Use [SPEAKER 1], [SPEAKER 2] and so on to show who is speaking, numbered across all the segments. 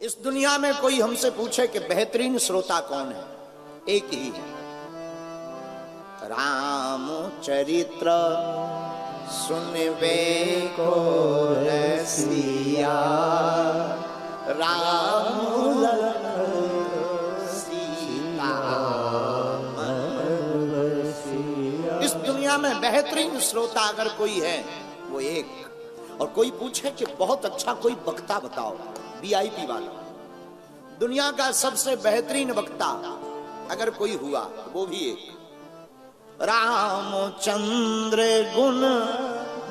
[SPEAKER 1] इस दुनिया में कोई हमसे पूछे कि बेहतरीन श्रोता कौन है, एक ही है, राम चरित्र सुनवे को रसिया, राम सीता। इस दुनिया में बेहतरीन श्रोता अगर कोई है वो एक। और कोई पूछे कि बहुत अच्छा कोई वक्ता बताओ, वीआईपी वाला, दुनिया का सबसे बेहतरीन वक्ता अगर कोई हुआ वो भी एक, रामचंद्र गुण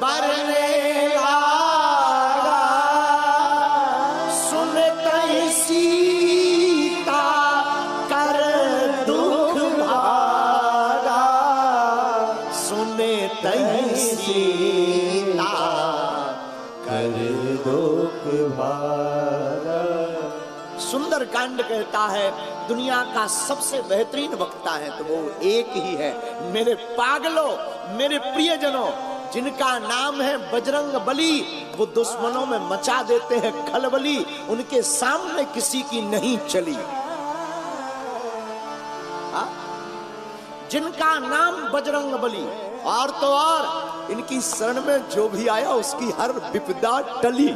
[SPEAKER 1] बरनेगा, सुनते सीता कर दुख भागा, सुनते सीता कर दुख भागा। सुंदर कांड कहता है दुनिया का सबसे बेहतरीन वक्ता है तो वो एक ही है। मेरे पागलों, मेरे प्रियजनों, जिनका नाम है बजरंग बली, वो दुश्मनों में मचा देते हैं खलबली, उनके सामने किसी की नहीं चली। जिनका नाम बजरंग बली, और तो और इनकी शरण में जो भी आया उसकी हर विपदा टली।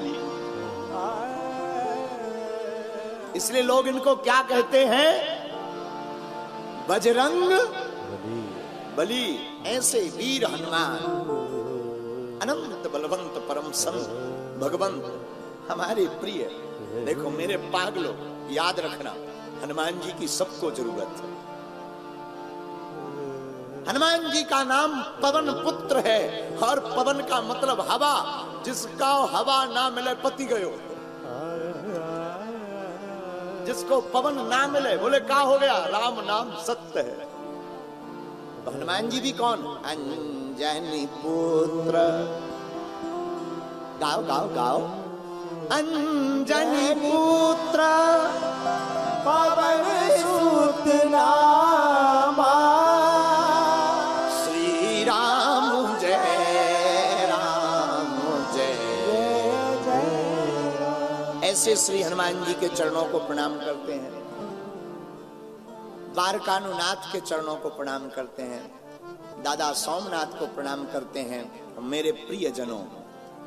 [SPEAKER 1] इसलिए लोग इनको क्या कहते हैं, बजरंग बली। ऐसे वीर हनुमान, अनंत बलवंत परम संत भगवंत हमारे प्रिय। देखो मेरे पागलों, याद रखना हनुमान जी की सबको जरूरत है। हनुमान जी का नाम पवन पुत्र है, और पवन का मतलब हवा, जिसका हवा ना मिले पति गयो। जिसको पवन ना मिले बोले क्या हो गया, राम नाम सत्य है। तो हनुमान जी भी कौन, अंजनी पुत्र, गाओ गाओ गाओ, अंजनी पुत्र पवन सुत नामा, श्री राम जय राम जय जय। ऐसे श्री हनुमान जी के चरणों को प्रणाम करते हैं, द्वारकानुनाथ के चरणों को प्रणाम करते हैं, दादा सोमनाथ को प्रणाम करते हैं। मेरे प्रियजनों,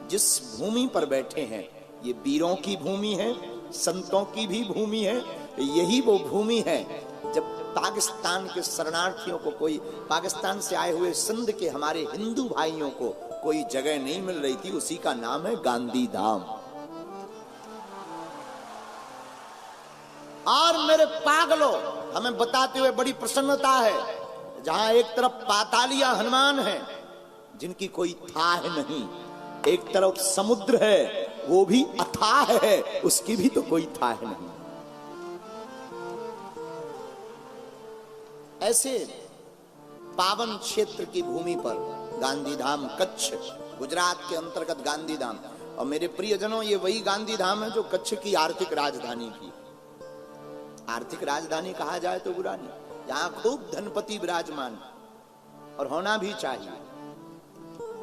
[SPEAKER 1] जिस भूमि पर बैठे हैं ये वीरों की भूमि है, संतों की भी भूमि है। यही वो भूमि है जब पाकिस्तान के शरणार्थियों को, कोई पाकिस्तान से आए हुए सिंध के हमारे हिंदू भाइयों को कोई जगह नहीं मिल रही थी, उसी का नाम है गांधी धाम। और मेरे पागलों, हमें बताते हुए बड़ी प्रसन्नता है, जहां एक तरफ पातालिया हनुमान है जिनकी कोई थाह नहीं, एक तरफ समुद्र है वो भी अथाह है, उसकी भी तो कोई थाह नहीं। ऐसे पावन क्षेत्र की भूमि पर गांधीधाम, कच्छ, गुजरात के अंतर्गत गांधीधाम। और मेरे प्रियजनों, ये वही गांधीधाम है जो कच्छ की आर्थिक राजधानी थी। आर्थिक राजधानी कहा जाए तो बुरा नहीं, यहां खूब धनपति विराजमान, और होना भी चाहिए,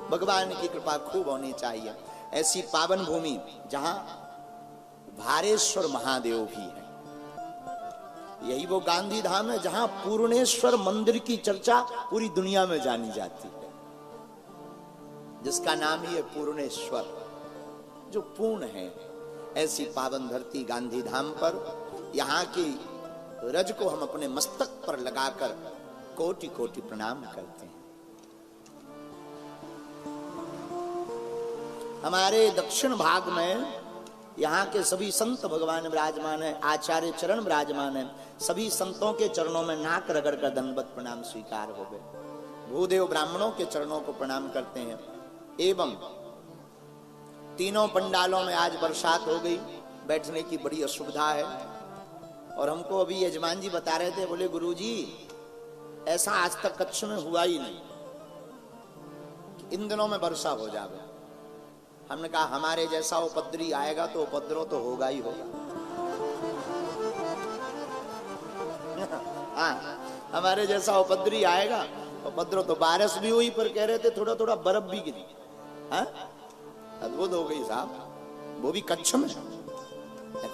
[SPEAKER 1] भगवान की कृपा खूब होनी चाहिए। ऐसी पावन भूमि जहां भारेश्वर महादेव भी है। यही वो गांधी धाम है जहां पूर्णेश्वर मंदिर की चर्चा पूरी दुनिया में जानी जाती है, जिसका नाम ही है पूर्णेश्वर, जो पूर्ण है। ऐसी पावन धरती गांधी धाम पर, यहाँ की रज को हम अपने मस्तक पर लगाकर कोटि कोटि प्रणाम करते हैं। हमारे दक्षिण भाग में यहाँ के सभी संत भगवान विराजमान है, आचार्य चरण विराजमान है। सभी संतों के चरणों में नाक रगड़ कर दंडवत प्रणाम स्वीकार हो गए। भूदेव ब्राह्मणों के चरणों को प्रणाम करते हैं। एवं तीनों पंडालों में आज बरसात हो गई, बैठने की बड़ी असुविधा है। और हमको अभी यजमान जी बता रहे थे, बोले गुरुजी ऐसा आज तक कच्छ में हुआ ही नहीं कि इन दिनों में वर्षा हो जाए। हमने कहा हमारे जैसा उपद्रवी आएगा तो उपद्रव तो होगा ही होगा। हाँ, हमारे जैसा उपद्रवी आएगा, उपद्रव तो बारिश भी हुई, पर कह रहे थे थोड़ा थोड़ा बर्फ भी गिरी। हाँ, अद्भुत हो गई साहब, वो भी कच्छ में।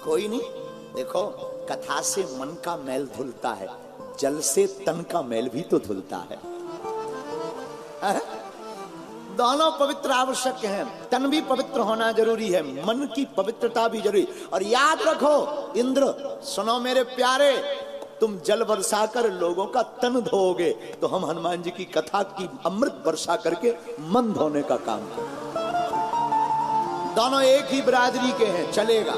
[SPEAKER 1] कोई नहीं। देखो, कथा से मन का मैल धुलता है, जल से तन का मैल भी तो धुलता है। दोनों पवित्र आवश्यक हैं। तन भी पवित्र होना जरूरी है, मन की पवित्रता भी जरूरी। और याद रखो इंद्र, सुनो मेरे प्यारे, तुम जल वर्षा कर लोगों का तन धोओगे, तो हम हनुमान जी की कथा की अमृत वर्षा करके मन धोने का काम करें। दोनों एक ही बिरादरी के हैं, चलेगा।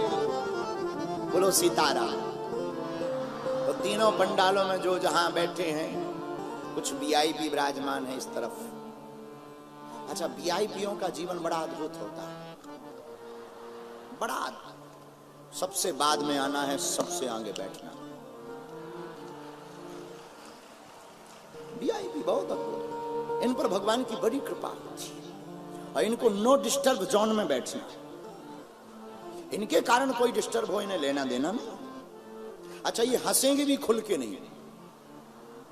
[SPEAKER 1] बोलो सीताराम। तो तीनों पंडालों में जो जहां बैठे हैं, कुछ वीआईपी विराजमान है इस तरफ। अच्छा, वीआईपीओं का जीवन बड़ा अद्भुत होता है, बड़ा। सबसे बाद में आना है, सबसे आगे बैठना। वीआईपी बहुत अद्भुत, इन पर भगवान की बड़ी कृपा होती है। और इनको नो डिस्टर्ब जोन में बैठना, इनके कारण कोई डिस्टर्ब हो, इन्हें लेना देना नहीं। अच्छा, ये हंसेंगे भी खुल के नहीं,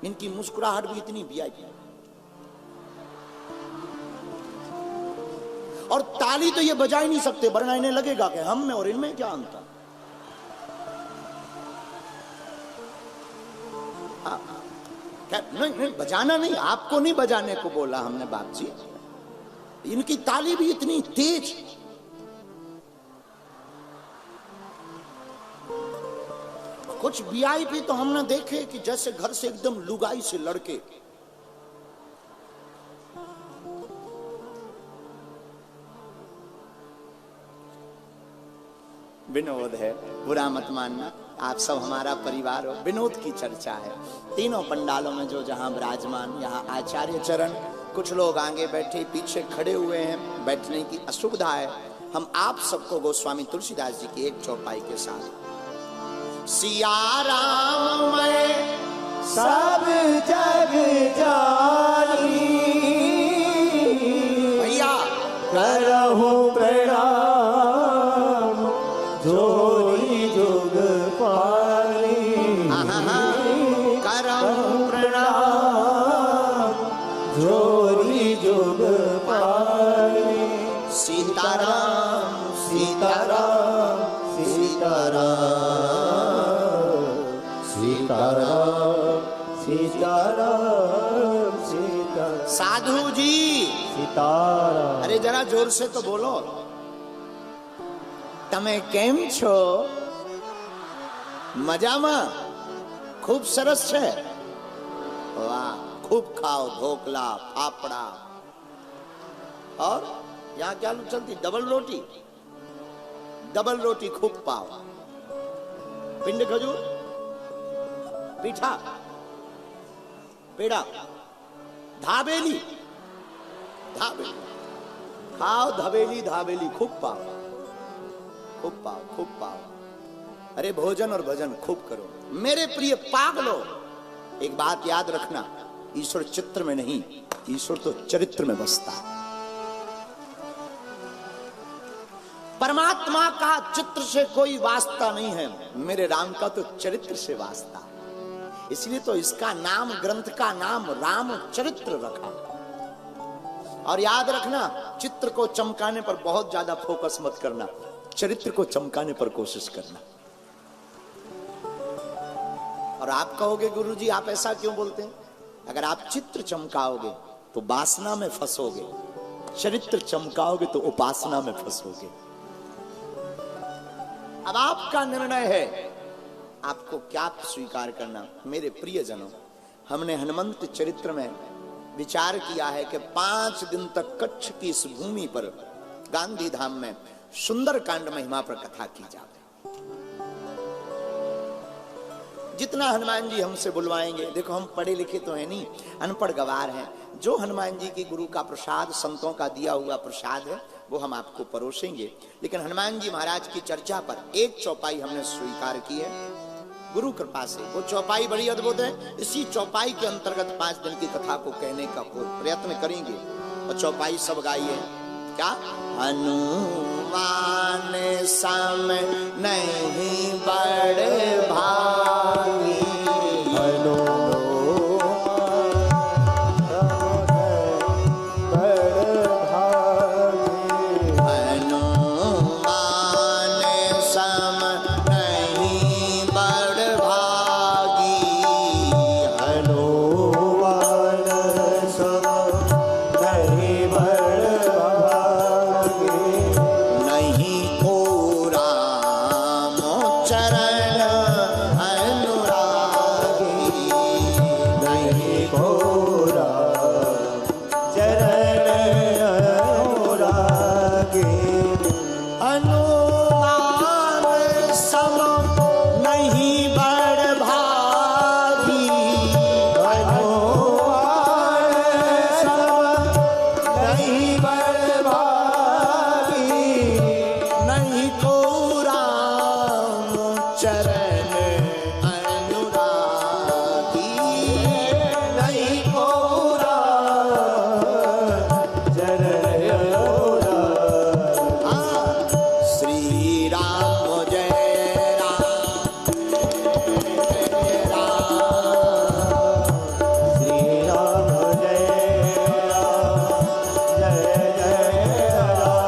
[SPEAKER 1] इनकी मुस्कुराहट भी इतनी वीआईपी। और ताली तो ये बजा ही नहीं सकते, वरना इन्हें लगेगा कि हम में और इनमें क्या अंतर। नहीं, नहीं बजाना नहीं, आपको नहीं बजाने को बोला हमने बाप जी। इनकी ताली भी इतनी तेज। कुछ वीआईपी तो हमने देखे कि जैसे घर से एकदम लुगाई से लड़के। विनोद है, बुरा मत मानना, आप सब हमारा परिवार हो। विनोद की चर्चा है। तीनों पंडालों में जो जहां विराजमान, यहाँ आचार्य चरण, कुछ लोग आगे बैठे, पीछे खड़े हुए हैं, बैठने की असुविधा है। हम आप सबको गोस्वामी तुलसीदास जी की एक चौपाई के साथ, सिया राम मैं
[SPEAKER 2] सब जग जानी,
[SPEAKER 1] भैया
[SPEAKER 2] करहु प्रणाम जोरी जुग पानी,
[SPEAKER 1] करहु प्रणाम
[SPEAKER 2] जोरी जुग पानी।
[SPEAKER 1] सीताराम सीताराम सीताराम
[SPEAKER 2] सीताराम सीताराम सीताराम।
[SPEAKER 1] साधु जी
[SPEAKER 2] सीताराम।
[SPEAKER 1] अरे जरा जोर से तो बोलो। तमे केम छो? मजाમાં? खूब सरस છે। वाह, खूब खाओ ढोकला फाफड़ा। और यहाँ क्या चलती? डबल रोटी, डबल रोटी खूब पाओ, पिंड खजूर, पीठा, पेड़ा, धाबेली, धाबेली खाओ, धबेली धाबेली खूब पाओ, खूब पाओ, खूब पाओ। अरे भोजन और भजन खूब करो। मेरे प्रिय पागलो, एक बात याद रखना, ईश्वर चित्र में नहीं, ईश्वर तो चरित्र में बसता है। परमात्मा का चित्र से कोई वास्ता नहीं है, मेरे राम का तो चरित्र से वास्ता है। इसलिए तो इसका नाम, ग्रंथ का नाम राम चरित्र रखा। और याद रखना, चित्र को चमकाने पर बहुत ज्यादा फोकस मत करना, चरित्र को चमकाने पर कोशिश करना। और आप कहोगे गुरुजी आप ऐसा क्यों बोलते हैं? अगर आप चित्र चमकाओगे तो वासना में फंसोगे, चरित्र चमकाओगे तो उपासना में फंसोगे। अब आपका निर्णय है, आपको क्या स्वीकार करना। मेरे प्रियजनों, हमने हनुमंत चरित्र में विचार किया है कि 5 दिन तक कच्छ की इस भूमि पर गांधी धाम में सुंदर कांड महिमा पर कथा की जाए। जितना हनुमान जी हमसे बुलवाएंगे, देखो हम पढ़े लिखे तो है नहीं, अनपढ़ गवार हैं, जो हनुमान जी की गुरु का प्रसाद, संतों का दिया हुआ प्रसाद है, वो हम आपको परोसेंगे। लेकिन हनुमान जी महाराज की चर्चा पर एक चौपाई हमने स्वीकार की है गुरु कृपा से। वो चौपाई बड़ी अद्भुत है। इसी चौपाई के अंतर्गत 5 दिन की कथा को कहने का प्रयत्न करेंगे। और चौपाई सब गाइए। क्या? हनुमान सम नहीं बड़ भागी,
[SPEAKER 2] हनुमान
[SPEAKER 1] चरण अनुरागी
[SPEAKER 2] नहीं घोरा चरण अनुरागी
[SPEAKER 1] अनुमान सम नहीं बड़ भागी
[SPEAKER 2] अनुमान सब नहीं बर्बादी
[SPEAKER 1] नहीं को राम चरण अनुरागी
[SPEAKER 2] नहीं घोरा चरण अनुरागी
[SPEAKER 1] श्री राम जय राम जय राम
[SPEAKER 2] श्री राम जय राम जय जय राम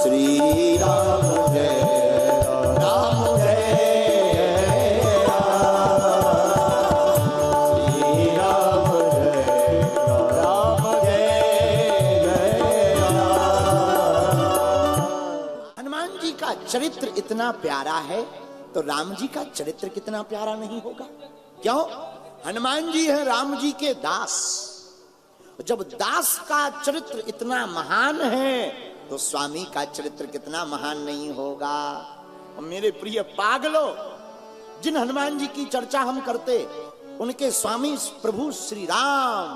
[SPEAKER 1] श्री राम जय राम जय
[SPEAKER 2] श्री राम जय राम जय जय राम
[SPEAKER 1] हनुमान जी का चरित्र इतना प्यारा है तो राम जी का चरित्र कितना प्यारा नहीं होगा? क्यों? हनुमान जी है राम जी के दास। जब दास का चरित्र इतना महान है तो स्वामी का चरित्र कितना महान नहीं होगा? और मेरे प्रिय पागलों, जिन हनुमान जी की चर्चा हम करते उनके स्वामी प्रभु श्री राम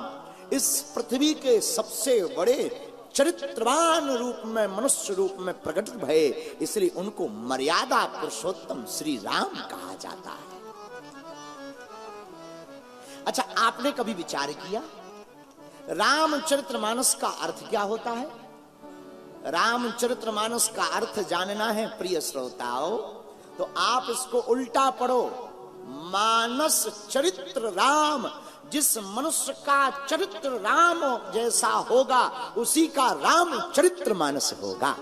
[SPEAKER 1] इस पृथ्वी के सबसे बड़े चरित्रवान रूप में, मनुष्य रूप में प्रकट भये, इसलिए उनको मर्यादा पुरुषोत्तम श्री राम कहा जाता है। अच्छा, आपने कभी विचार किया रामचरितमानस का अर्थ क्या होता है? रामचरितमानस का अर्थ जानना है प्रिय श्रोताओ, तो आप इसको उल्टा पढ़ो। मानस चरित्र राम, जिस मनुष्य का चरित्र राम जैसा होगा उसी का राम चरित्र मानस होगा।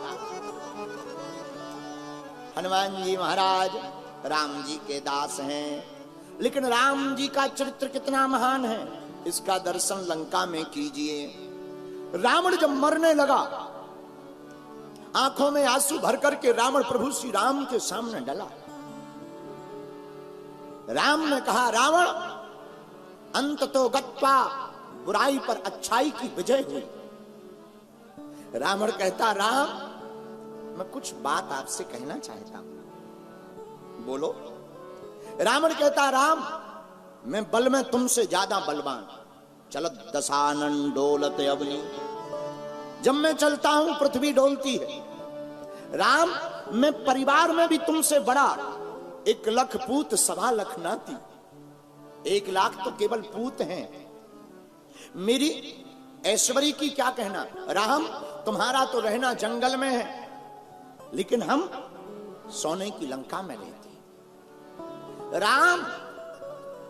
[SPEAKER 1] हनुमान जी महाराज राम जी के दास हैं, लेकिन राम जी का चरित्र कितना महान है इसका दर्शन लंका में कीजिए। रावण जब मरने लगा, आंखों में आंसू भर करके रावण प्रभु श्री राम के सामने डला। राम ने कहा, रावण अंत तो गत्वा, बुराई पर अच्छाई की विजय हुई। रावण कहता, राम मैं कुछ बात आपसे कहना चाहता हूं, बोलो। रावण कहता, राम मैं बल में तुमसे ज्यादा बलवान, चलत दशानन डोलत अवनी, जब मैं चलता हूं पृथ्वी डोलती है। राम मैं परिवार में भी तुमसे बड़ा, 1 लाख पूत 1.25 लाख नाती, 1 लाख तो केवल पूत हैं। मेरी ऐश्वर्य की क्या कहना? राम तुम्हारा तो रहना जंगल में है, लेकिन हम सोने की लंका में रहते। राम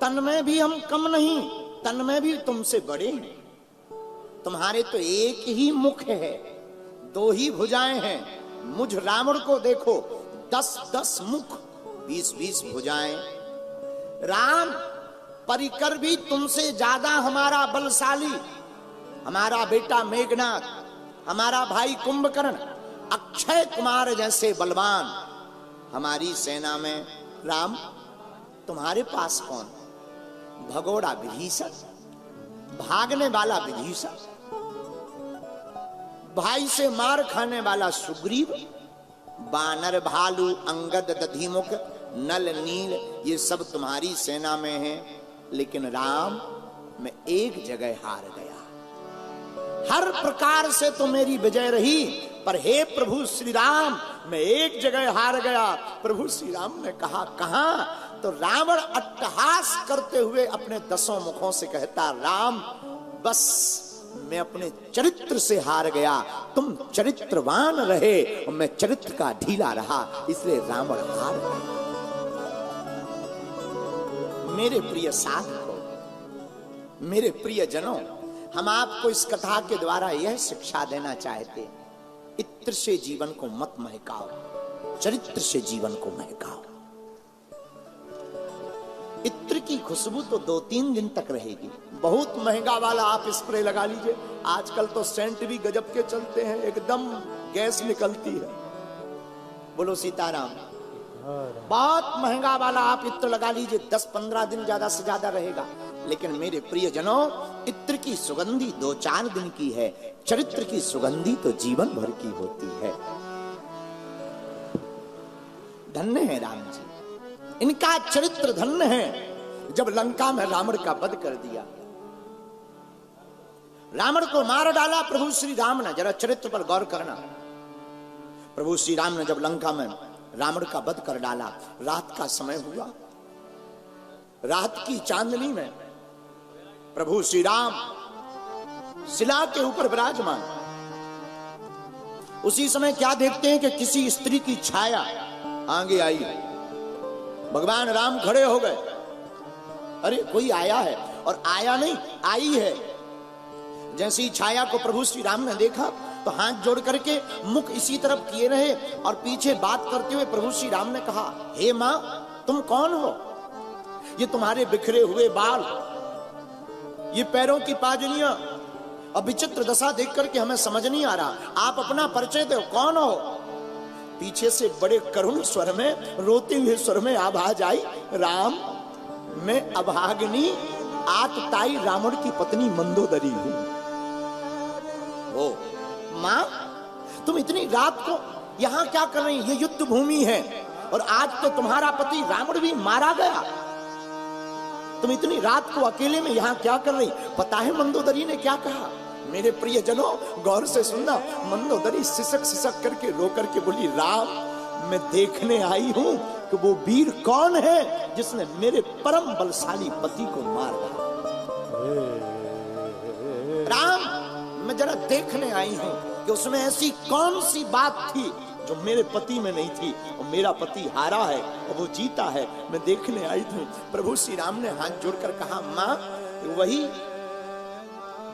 [SPEAKER 1] तन में भी हम कम नहीं, तन में भी तुमसे बड़े हैं। तुम्हारे तो एक ही मुख है, 2 ही भुजाएं हैं। मुझ रावण को देखो, 10-10 मुख, 20-20 भुजाएं। राम परिकर भी तुमसे ज्यादा हमारा बलशाली, हमारा बेटा मेघनाथ, हमारा भाई कुंभकर्ण, अक्षय कुमार जैसे बलवान हमारी सेना में। राम तुम्हारे पास कौन? भगोड़ा विभीषण, भागने वाला विभीषण, भाई से मार खाने वाला सुग्रीव, बानर भालू अंगद दधिमुख नल नील, ये सब तुम्हारी सेना में हैं। लेकिन राम मैं एक जगह हार गया। हर प्रकार से तो मेरी विजय रही, पर हे प्रभु श्री राम मैं एक जगह हार गया। प्रभु श्री राम ने कहा, कहां? तो रावण अट्टहास करते हुए अपने 10 मुखों से कहता, राम बस मैं अपने चरित्र से हार गया, तुम चरित्रवान रहे और मैं चरित्र का ढीला रहा, इसलिए रावण हार गया। मेरे प्रिय साधकों, मेरे प्रिय जनों, हम आपको इस कथा के द्वारा यह शिक्षा देना चाहते, इत्र से जीवन को मत महकाओ, चरित्र से जीवन को महकाओ। इत्र की खुशबू तो 2-3 दिन तक रहेगी। बहुत महंगा वाला आप स्प्रे लगा लीजिए, आजकल तो सेंट भी गजब के चलते हैं, एकदम गैस निकलती है। बोलो सीताराम। बहुत महंगा वाला आप इत्र लगा लीजिए, 10-15 दिन ज्यादा से ज्यादा रहेगा। लेकिन मेरे प्रियजनों, इत्र की सुगंधी 2-4 दिन की है, चरित्र की सुगंधी तो जीवन भर की होती है। धन्य है राम जी, इनका चरित्र धन्य है। जब लंका में रावण का वध कर दिया, रावण को मार डाला प्रभु श्री राम ने। जरा चरित्र पर गौर करना। प्रभु श्री राम ने जब लंका में रावण का वध कर डाला, रात का समय हुआ, रात की चांदनी में प्रभु श्री राम शिला के ऊपर विराजमान। उसी समय क्या देखते हैं कि किसी स्त्री की छाया आगे आई। भगवान राम खड़े हो गए, अरे कोई आया है, और आया नहीं आई है। जैसी छाया को प्रभु श्री राम ने देखा तो हाथ जोड़ करके मुख इसी तरफ किए रहे और पीछे बात करते हुए प्रभु श्री राम ने कहा, हे मां, तुम कौन हो? ये तुम्हारे बिखरे हुए बाल, ये पैरों की पाजनियां और विचित्र दशा देख करके हमें समझ नहीं आ रहा, आप अपना परिचय दो, कौन हो? पीछे से बड़े करुण स्वर में, रोते हुए स्वर में आवाज आई, राम, मैं अभागिनी आतताई रावण की पत्नी मंदोदरी हूं। ओ मां, तुम इतनी रात को यहां क्या कर रही? ये युद्ध भूमि है और आज तो तुम्हारा पति रावण भी मारा गया, तुम इतनी रात को अकेले में यहां क्या कर रही? पता है मंदोदरी ने क्या कहा? मेरे प्रियजनों, गौर से सुनना। मंदोदरी सिसक सिसक करके रो करके बोली, राम, मैं देखने आई हूं कि वो वीर कौन है जिसने मेरे परम बलशाली पति को मार डाला। राम, मैं जरा देखने आई हूं कि उसमें ऐसी कौन सी बात थी जो मेरे पति में नहीं थी, और मेरा पति हारा है और वो जीता है, मैं देखने आई थी। प्रभु श्री राम ने हाथ जोड़कर कहा, मां, वही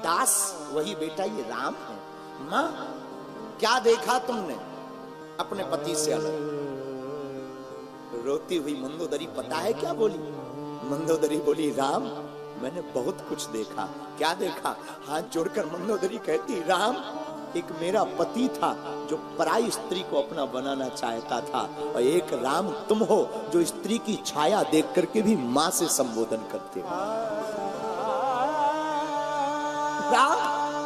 [SPEAKER 1] दास, वही बेटा ये राम है। मां, क्या देखा तुमने अपने पति से अलग? रोती हुई मंदोदरी पता है क्या बोली? मंदोदरी बोली, राम, मैंने बहुत कुछ देखा। क्या देखा? हाथ जोड़कर मंदोदरी कहती, राम, एक मेरा पति था जो पराई स्त्री को अपना बनाना चाहता था, और एक राम तुम हो जो स्त्री की छाया देख करके भी मां से संबोधन करते हो। राम,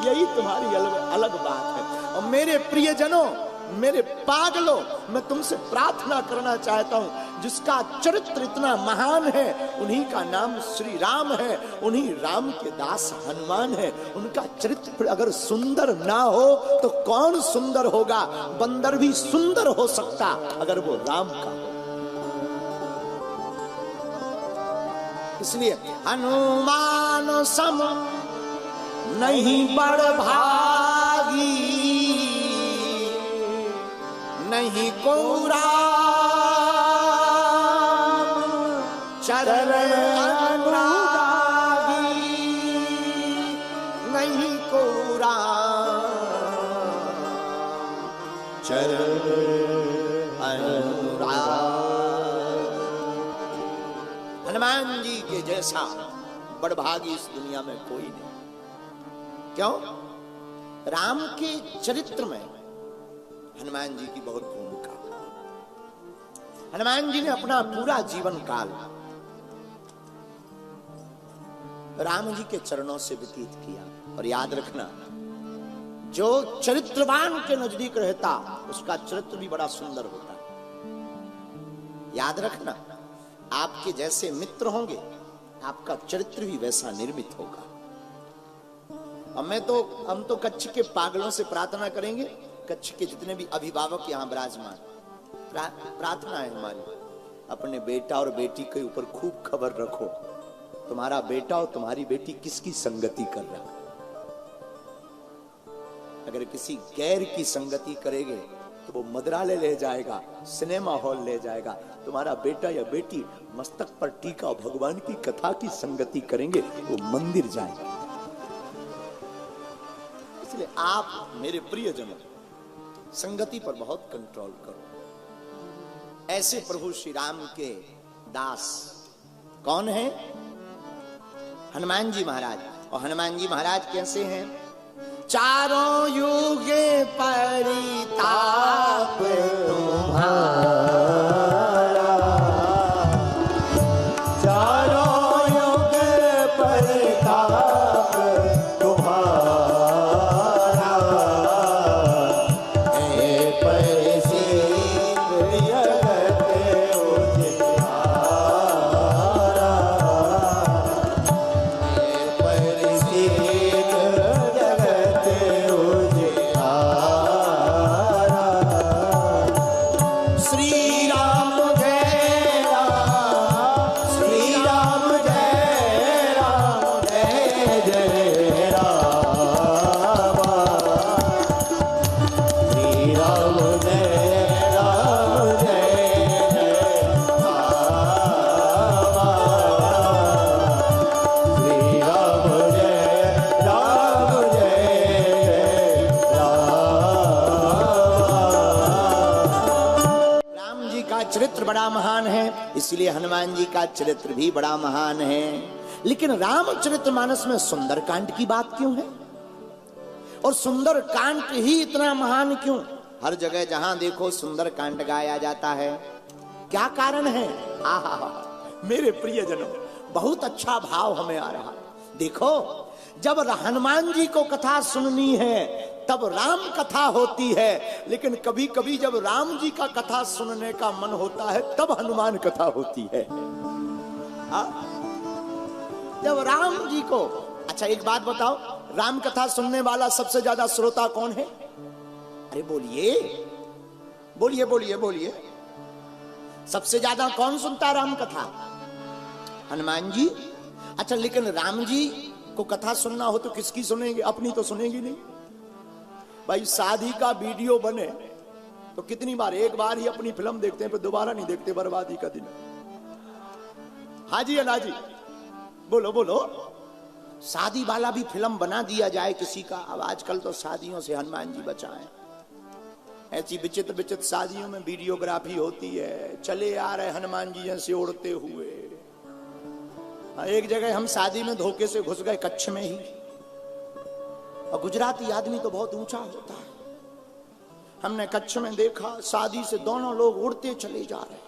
[SPEAKER 1] यही तुम्हारी अलग बात है। और मेरे प्रियजनों, मेरे पागलों, मैं तुमसे प्रार्थना करना चाहता हूं, जिसका चरित्र इतना महान है, उन्हीं का नाम श्री राम है, उन्हीं राम के दास हनुमान है। उनका चरित्र अगर सुंदर ना हो तो कौन सुंदर होगा? बंदर भी सुंदर हो सकता अगर वो राम का हो। इसलिए हनुमान सम नहीं बड़ भागी, नहीं को राम चरण अनुरागी, नहीं को राम चरण अनुरागी। हनुमान जी के जैसा बड़भागी इस दुनिया में कोई नहीं। क्यों? राम के चरित्र में हनुमान जी की बहुत भूमिका। हनुमान जी ने अपना पूरा जीवन काल राम जी के चरणों से व्यतीत किया। और याद रखना, जो चरित्रवान के नजदीक रहता उसका चरित्र भी बड़ा सुंदर होता। याद रखना, आपके जैसे मित्र होंगे, आपका चरित्र भी वैसा निर्मित होगा। हम तो कच्छ के पागलों से प्रार्थना करेंगे, कच्छ के जितने भी अभिभावक यहाँ विराजमान, प्रार्थना है हमारी, अपने बेटा और बेटी के ऊपर खूब खबर रखो, तुम्हारा बेटा और तुम्हारी बेटी किसकी संगति कर रहा है। अगर किसी गैर की संगति करेंगे तो वो मदरालय ले जाएगा, सिनेमा हॉल ले जाएगा। तुम्हारा बेटा या बेटी मस्तक पर टीका और भगवान की कथा की संगति करेंगे, वो मंदिर जाएंगे। इसलिए आप मेरे प्रियजनों, संगति पर बहुत कंट्रोल करो। ऐसे प्रभु श्री राम के दास कौन है? हनुमान जी महाराज। और हनुमान जी महाराज कैसे हैं? चारों युगे परिताप तुम्हारा, चरित्र बड़ा महान है, इसलिए हनुमान जी का चरित्र भी बड़ा महान है। लेकिन रामचरितमानस में सुंदरकांड की बात क्यों है? और सुंदरकांड ही इतना महान क्यों? हर जगह जहां देखो सुंदरकांड गाया जाता है, क्या कारण है? आहा, मेरे प्रियजनों, बहुत अच्छा भाव हमें आ रहा। देखो, जब हनुमान जी को कथा सुननी है तब राम कथा होती है, लेकिन कभी कभी जब राम जी का कथा सुनने का मन होता है तब हनुमान कथा होती है। जब राम जी को, अच्छा एक बात बताओ, राम कथा सुनने वाला सबसे ज्यादा श्रोता कौन है? अरे बोलिए बोलिए बोलिए बोलिए, सबसे ज्यादा कौन सुनता राम कथा? हनुमान जी। अच्छा, लेकिन राम जी को कथा सुनना हो तो किसकी सुनेंगे? अपनी तो सुनेंगी नहीं। भाई शादी का वीडियो बने तो कितनी बार, एक बार ही अपनी फिल्म देखते हैं, फिर दोबारा नहीं देखते, बर्बादी का दिन। हाँ जी अना जी, बोलो बोलो। शादी वाला भी फिल्म बना दिया जाए किसी का। अब आजकल तो शादियों से हनुमान जी बचाएं। ऐसी विचित्र विचित्र शादियों में वीडियोग्राफी होती है, चले आ रहे हनुमान जी जैसे उड़ते हुए। एक जगह हम शादी में धोखे से घुस गए कच्छ में ही, और गुजराती आदमी तो बहुत ऊंचा होता है। हमने कच्छ में देखा, शादी से दोनों लोग उड़ते चले जा रहे।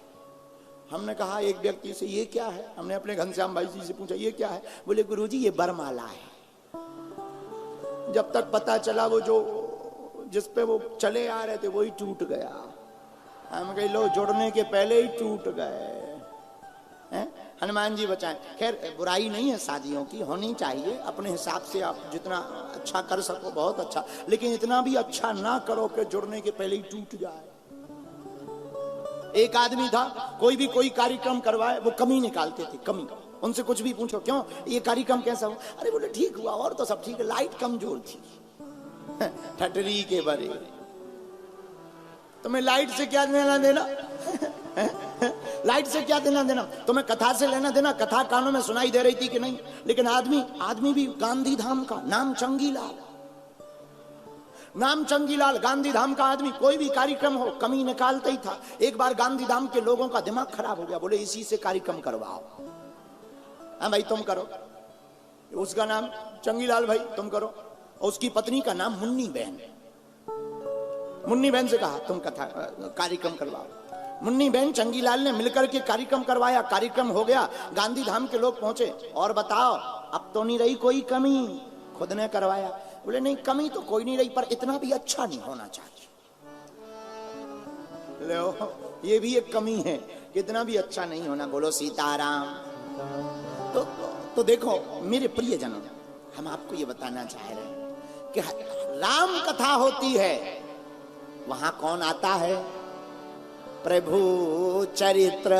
[SPEAKER 1] हमने कहा एक व्यक्ति से, ये क्या है? हमने अपने घनश्याम भाई जी से पूछा, ये क्या है? बोले गुरुजी ये बरमाला है। जब तक पता चला वो जो जिस पे वो चले आ रहे थे वही टूट गया। हम कहे लो, जुड़ने के पहले ही टूट गए। हनुमान जी बचाएं। खैर बुराई नहीं है, शादियों की होनी चाहिए अपने हिसाब से, आप जितना अच्छा कर सको बहुत अच्छा, लेकिन इतना भी अच्छा ना करो कि जुड़ने के पहले ही टूट जाए। एक आदमी था, कोई भी कोई कार्यक्रम करवाए वो कमी निकालते थे, कमी। उनसे कुछ भी पूछो, क्यों ये कार्यक्रम कैसा हुआ? अरे बोले ठीक हुआ, और तो सब ठीक है, लाइट कमजोर थी। ठटरी के बरे, तुम्हें लाइट से क्या लेना देना? लाइट से क्या देना देना? तुम्हें कथा से लेना देना? कथा कानों में सुनाई दे रही थी कि नहीं? लेकिन आदमी भी गांधी धाम का, नाम चंगीलाल, नाम चंगीलाल, गांधी धाम का आदमी, कोई भी कार्यक्रम हो कमी निकालता ही था। एक बार गांधी धाम के लोगों का दिमाग खराब हो गया, बोले इसी से कार्यक्रम करवाओ। हाँ भाई तुम करो, उसका नाम चंगीलाल भाई तुम करो, और उसकी पत्नी का नाम मुन्नी बहन। मुन्नी बहन से कहा तुम कथा कार्यक्रम करवाओ। मुन्नी बहन चंगीलाल ने मिलकर के कार्यक्रम करवाया। कार्यक्रम हो गया, गांधी धाम के लोग पहुंचे, और बताओ अब तो नहीं रही कोई कमी? खुद ने करवाया। बोले नहीं कमी तो कोई नहीं रही, पर इतना भी अच्छा नहीं होना चाहिए। लो, ये भी एक कमी है, इतना भी अच्छा नहीं होना। बोलो सीताराम। तो देखो मेरे प्रियजनों, हम आपको ये बताना चाह रहे हैं कि राम कथा होती है, वहां कौन आता है? प्रभु चरित्र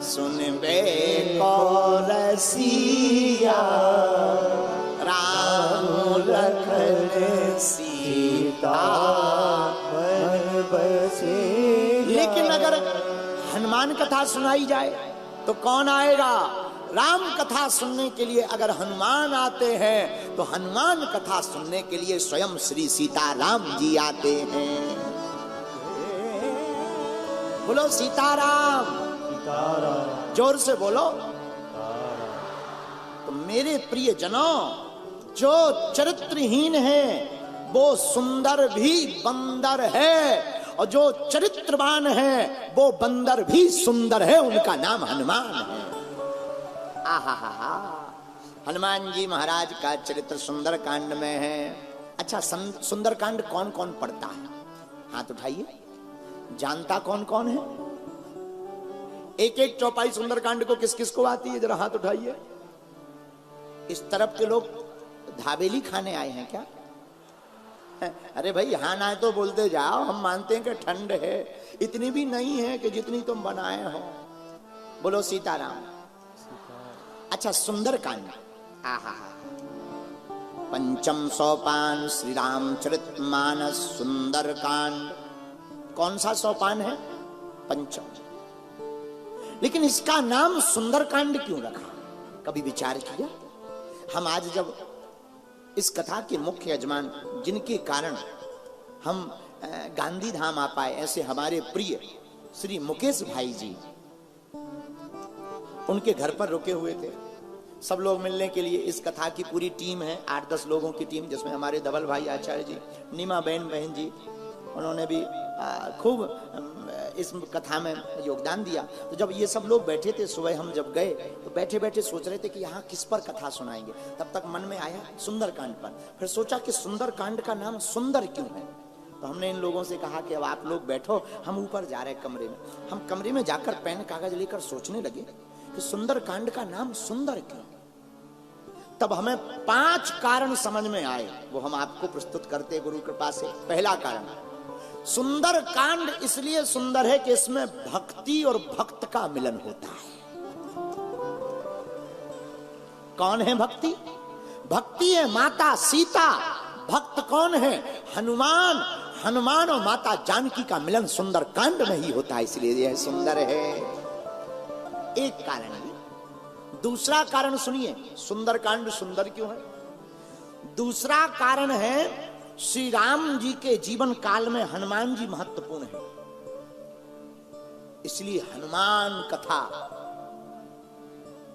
[SPEAKER 1] सुनबे को रसिया, राम लखन सीता मन बसे। लेकिन अगर हनुमान कथा सुनाई जाए तो कौन आएगा? राम कथा सुनने के लिए अगर हनुमान आते हैं तो हनुमान कथा सुनने के लिए स्वयं श्री सीताराम जी आते हैं। बोलो सीताराम। सीताराम, जोर से बोलो। तो मेरे प्रिय जनों, जो चरित्रहीन है वो सुंदर भी बंदर है, और जो चरित्रवान है वो बंदर भी सुंदर है। उनका नाम हनुमान है। आहा, हनुमान जी महाराज का चरित्र सुंदरकांड में है। अच्छा, सुंदरकांड कौन कौन पढ़ता है? हाथ उठाइए, जानता कौन कौन है? एक एक चौपाई सुंदरकांड को किस किस को आती है? जरा हाथ उठाइए। इस तरफ के लोग धाबेली खाने आए हैं क्या? अरे भाई यहाँ ना तो बोलते जाओ, हम मानते हैं कि ठंड है, इतनी भी नहीं है कि जितनी तुम बनाए हो। बोलो सीताराम। अच्छा, सुंदरकांड, आहा, पंचम सोपान श्री रामचरितमानस सुंदरकांड। कौन सा सोपान है? पंचम। लेकिन इसका नाम सुंदरकांड क्यों रखा? कभी विचार किया? हम आज जब इस कथा के मुख्य यजमान, जिनके कारण हम गांधी धाम आ पाए, ऐसे हमारे प्रिय श्री मुकेश भाई जी उनके घर पर रुके हुए थे। सब लोग मिलने के लिए, इस कथा की पूरी टीम है, 8-10 लोगों की टीम, जिसमें हमारे धवल भाई आचार्य जी, नीमा बहन जी, उन्होंने भी खूब इस कथा में योगदान दिया। तो जब ये सब लोग बैठे थे, सुबह हम जब गए तो बैठे बैठे सोच रहे थे कि यहाँ किस पर कथा सुनाएंगे। तब तक मन में आया सुंदरकांड पर। फिर सोचा कि सुंदरकांड का नाम सुंदर क्यों है। तो हमने इन लोगों से कहा कि अब आप लोग बैठो, हम ऊपर जा रहे हैं कमरे में। हम कमरे में जाकर पेन कागज लेकर सोचने लगे कि सुंदरकांड का नाम सुंदर क्यों। तब हमें 5 कारण समझ में आए, वो हम आपको प्रस्तुत करते गुरु कृपा से। पहला कारण, सुंदर कांड इसलिए सुंदर है कि इसमें भक्ति और भक्त का मिलन होता है। कौन है भक्ति? भक्ति है माता सीता। भक्त कौन है? हनुमान। हनुमान और माता जानकी का मिलन सुंदर कांड में ही होता है, इसलिए यह सुंदर है। एक कारण है। दूसरा कारण सुनिए, सुंदर कांड सुंदर क्यों है। दूसरा कारण है, श्री राम जी के जीवन काल में हनुमान जी महत्वपूर्ण है, इसलिए हनुमान कथा,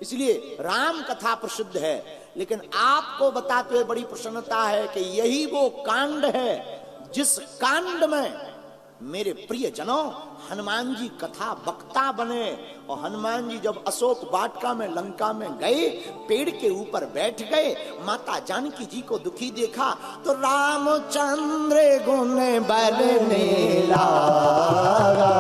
[SPEAKER 1] इसलिए राम कथा प्रसिद्ध है। लेकिन आपको बताते हुए बड़ी प्रसन्नता है कि यही वो कांड है जिस कांड में मेरे प्रिय जनों हनुमान जी कथा वक्ता बने। और हनुमान जी जब अशोक वाटिका में लंका में गए, पेड़ के ऊपर बैठ गए, माता जानकी जी को दुखी देखा तो रामचंद्र गुण बरने लागा,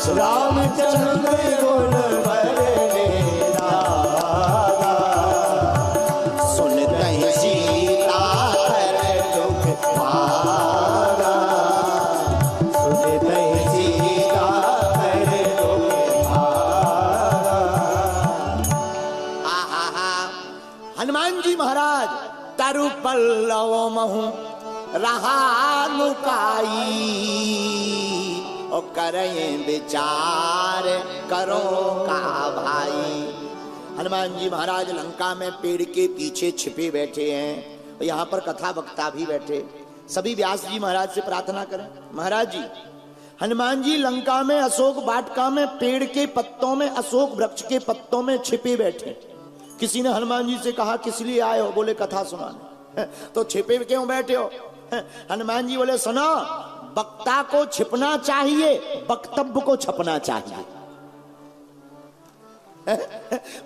[SPEAKER 2] रामचंद्र गुण बरने लागा,
[SPEAKER 1] सुनते ही सीता कर दुख
[SPEAKER 2] भागा, सुनते ही सीता कर दुख भागा।
[SPEAKER 1] हनुमान जी महाराज तरु पल्लव महु रहा लुकाई और करें विचार करो का भाई। हनुमान जी महाराज लंका में पेड़ के पीछे छिपे बैठे हैं और यहाँ पर कथा वक्ता भी बैठे। सभी व्यास जी महाराज से प्रार्थना करें, महाराज जी हनुमान जी लंका में अशोक वाटिका में पेड़ के पत्तों में, अशोक वृक्ष के पत्तों में छिपे बैठे। किसी ने हनुमान जी से कहा किस लिए आए हो? बोले कथा सुनाने। तो छिपे क्यों बैठे हो? हनुमान जी बोले सुनो, वक्ता को छिपना चाहिए, वक्तव्य को छपना चाहिए।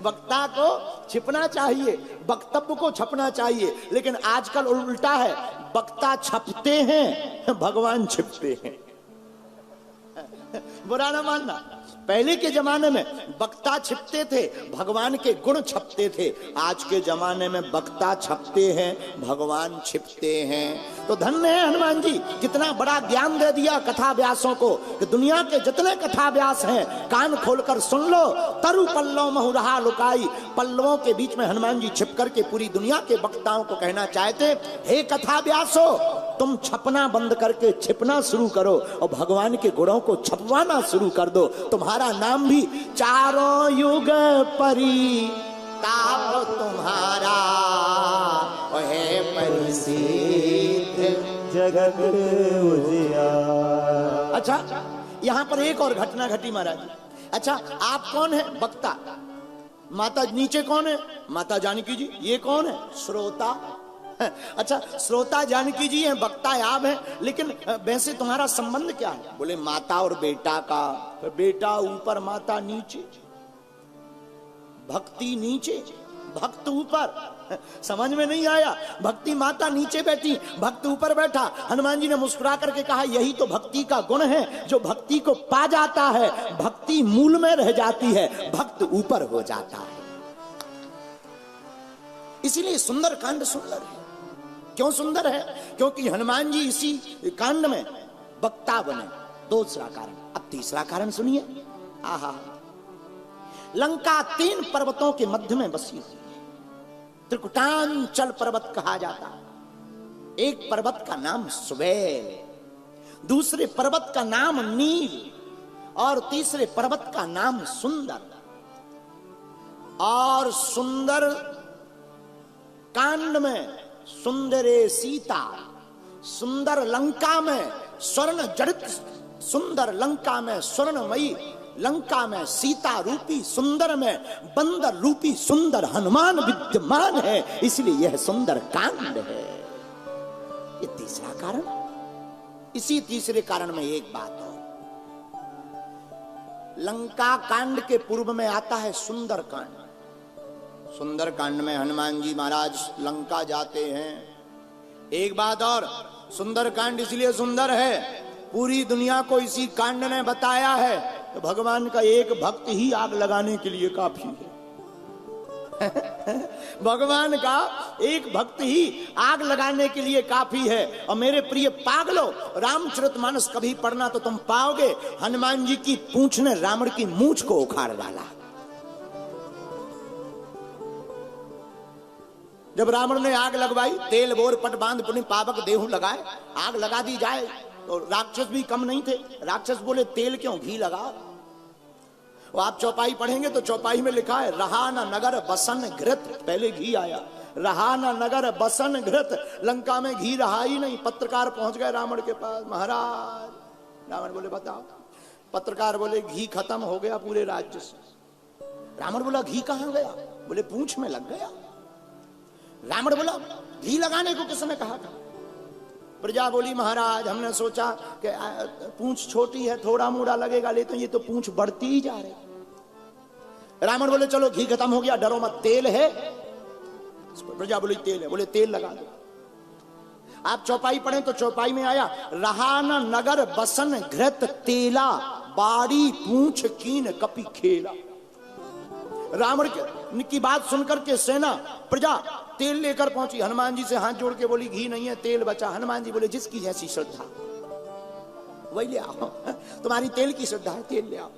[SPEAKER 1] वक्ता को छिपना चाहिए, वक्तव्य को छपना चाहिए। लेकिन आजकल उल्टा है, वक्ता छपते हैं, भगवान छिपते हैं। बुरा ना मानना, पहले के जमाने में वक्ता छिपते थे, भगवान के गुण छपते थे। आज के जमाने में वक्ता छपते हैं, भगवान छिपते हैं। तो धन्य है हनुमान जी, कितना बड़ा ज्ञान दे दिया कथा व्यासों को कि दुनिया के जितने कथा व्यास हैं कान खोलकर सुन लो। तरु पल्लव महु रहा लुकाई, पल्लवों के बीच में हनुमान जी छिप करके पूरी दुनिया के वक्ताओं को कहना चाहते, हे कथा व्यासो, तुम छपना बंद करके छिपना शुरू करो और भगवान के गुणों को छपवाना शुरू कर दो। तुम्हारा नाम भी चारों युग परी ताप तुम्हारा है परिसिद्ध
[SPEAKER 2] जगत उजियार।
[SPEAKER 1] अच्छा, यहाँ पर एक और घटना घटी महाराज। अच्छा, आप कौन है? वक्ता। माता नीचे कौन है? माता जानकी जी। ये कौन है? श्रोता। अच्छा, श्रोता जानकी जी हैं, वक्ता आप हैं, लेकिन वैसे तुम्हारा संबंध क्या है? बोले माता और बेटा का। तो बेटा ऊपर, माता नीचे, भक्ति नीचे, भक्त ऊपर। समझ में नहीं आया? भक्ति माता नीचे बैठी, भक्त ऊपर बैठा। हनुमान जी ने मुस्कुरा करके कहा यही तो भक्ति का गुण है, जो भक्ति को पा जाता है भक्ति मूल में रह जाती है, भक्त ऊपर हो जाता है। इसीलिए सुंदर कांड सुंदर है। क्यों सुंदर है? क्योंकि हनुमान जी इसी कांड में वक्ता बने। दूसरा कारण। अब तीसरा कारण सुनिए। आहा, लंका 3 पर्वतों के मध्य में बसी हुई है, त्रिकुटांचल पर्वत कहा जाता है। एक पर्वत का नाम सुबेल, दूसरे पर्वत का नाम नील और तीसरे पर्वत का नाम सुंदर। और सुंदर कांड में सुंदरे सीता, सुंदर लंका में स्वर्ण जड़ित सुंदर लंका में स्वर्णमयी, लंका में सीता रूपी सुंदर में बंदर रूपी सुंदर हनुमान विद्यमान है, इसलिए यह सुंदर कांड है। ये तीसरा कारण। इसी तीसरे कारण में एक बात और, लंका कांड के पूर्व में आता है सुंदर कांड। सुंदर कांड में हनुमान जी महाराज लंका जाते हैं। एक बात और, सुंदर कांड इसलिए सुंदर है, पूरी दुनिया को इसी कांड ने बताया है तो भगवान का एक भक्त ही आग लगाने के लिए काफी है। भगवान का एक भक्त ही आग लगाने के लिए काफी है। और मेरे प्रिय पागलों, रामचरितमानस कभी पढ़ना तो तुम पाओगे हनुमान जी की पूंछ ने रावण की मूंछ को उखाड़ डाला। जब रावण ने आग लगवाई, तेल बोर पट बांध पुनि पावक देहु लगाए, आग लगा दी जाए तो राक्षस भी कम नहीं थे। राक्षस बोले तेल क्यों, घी लगाओ। वो आप चौपाई पढ़ेंगे तो चौपाई में लिखा है रहा न नगर बसन घृत, पहले घी आया, रहा न नगर बसन घृत। लंका में घी रहा ही नहीं। पत्रकार पहुंच गए रावण के पास, महाराज। रावण बोले बताओ। पत्रकार बोले घी खत्म हो गया पूरे राज्य से। रावण बोला घी कहां गया? बोले पूंछ में लग गया। रावण बोला घी लगाने को किसने कहा था? प्रजा बोली महाराज हमने सोचा कि पूंछ छोटी है, थोड़ा मोड़ा लगेगा, लेकिन ये तो पूंछ बढ़ती ही जा रही। रावण बोले चलो घी खत्म हो गया, डरो मत, तेल है। प्रजा बोली तेल है। बोले तेल लगा दो। आप चौपाई पढ़ें तो चौपाई में आया रहा न नगर बसन घृत तेला, बाड़ी पूंछ कीन कपि खेला। रावण की बात सुनकर के सेना प्रजा तेल लेकर पहुंची। हनुमान जी से हाथ जोड़ के बोली घी नहीं है, तेल बचा। हनुमान जी बोले जिसकी जैसी श्रद्धा वही ले आओ, तुम्हारी तेल की श्रद्धा है, तेल ले आओ।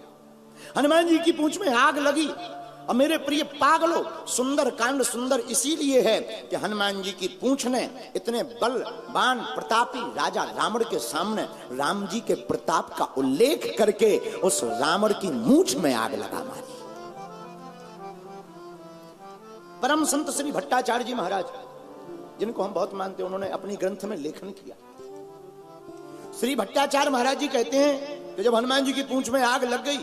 [SPEAKER 1] हनुमान जी की पूंछ में आग लगी। और मेरे प्रिय पागलों, सुंदर कांड सुंदर इसीलिए है कि हनुमान जी की पूंछ ने इतने बलवान प्रतापी राजा रावण के सामने राम जी के प्रताप का उल्लेख करके उस रावण की मूंछ में आग लगा मारी। परम संत श्री भट्टाचार्य जी महाराज, जिनको हम बहुत मानते हैं, उन्होंने अपनी ग्रंथ में लेखन किया। श्री भट्टाचार्य महाराज जी कहते हैं कि जब हनुमान जी की पूंछ में आग लग गई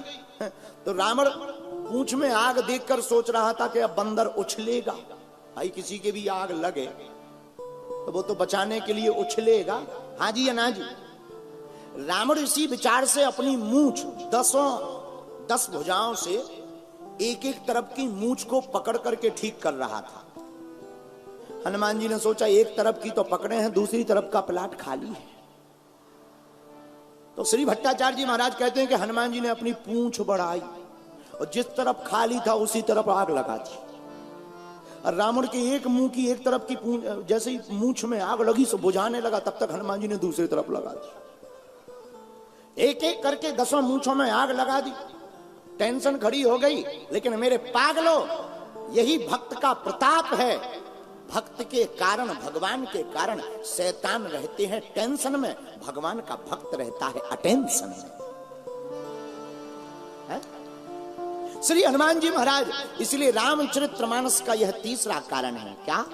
[SPEAKER 1] तो रावण पूंछ में आग देखकर सोच रहा था कि अब बंदर उछलेगा। भाई किसी के भी आग लगे तो वो तो बचाने के लिए उछलेगा, हाँ जी या ना जी। रावण इसी विचार से अपनी मूंछ 10 भुजाओं से एक एक तरफ की मूंछ को पकड़ करके ठीक कर रहा था। हनुमान जी ने सोचा एक तरफ की तो पकड़े हैं, दूसरी तरफ का प्लाट खाली है। तो श्री भट्टाचार्य जी महाराज कहते हैं कि हनुमान जी ने अपनी पूंछ बढ़ाई और जिस तरफ खाली था उसी तरफ आग लगा दी। और रावण के एक मुंह की एक तरफ की पूंछ, जैसे ही मूंछ में आग लगी सो बुझाने लगा, तब तक हनुमान जी ने दूसरी तरफ लगा दी। एक एक करके 10 मूंछों में आग लगा दी। टेंशन खड़ी हो गई। लेकिन मेरे पागलों, यही भक्त का प्रताप है। भक्त के कारण, भगवान के कारण शैतान रहते हैं टेंशन में, भगवान का भक्त रहता है अटेंशन में। है? श्री हनुमान जी महाराज, इसलिए रामचरितमानस का यह तीसरा कारण है। क्या?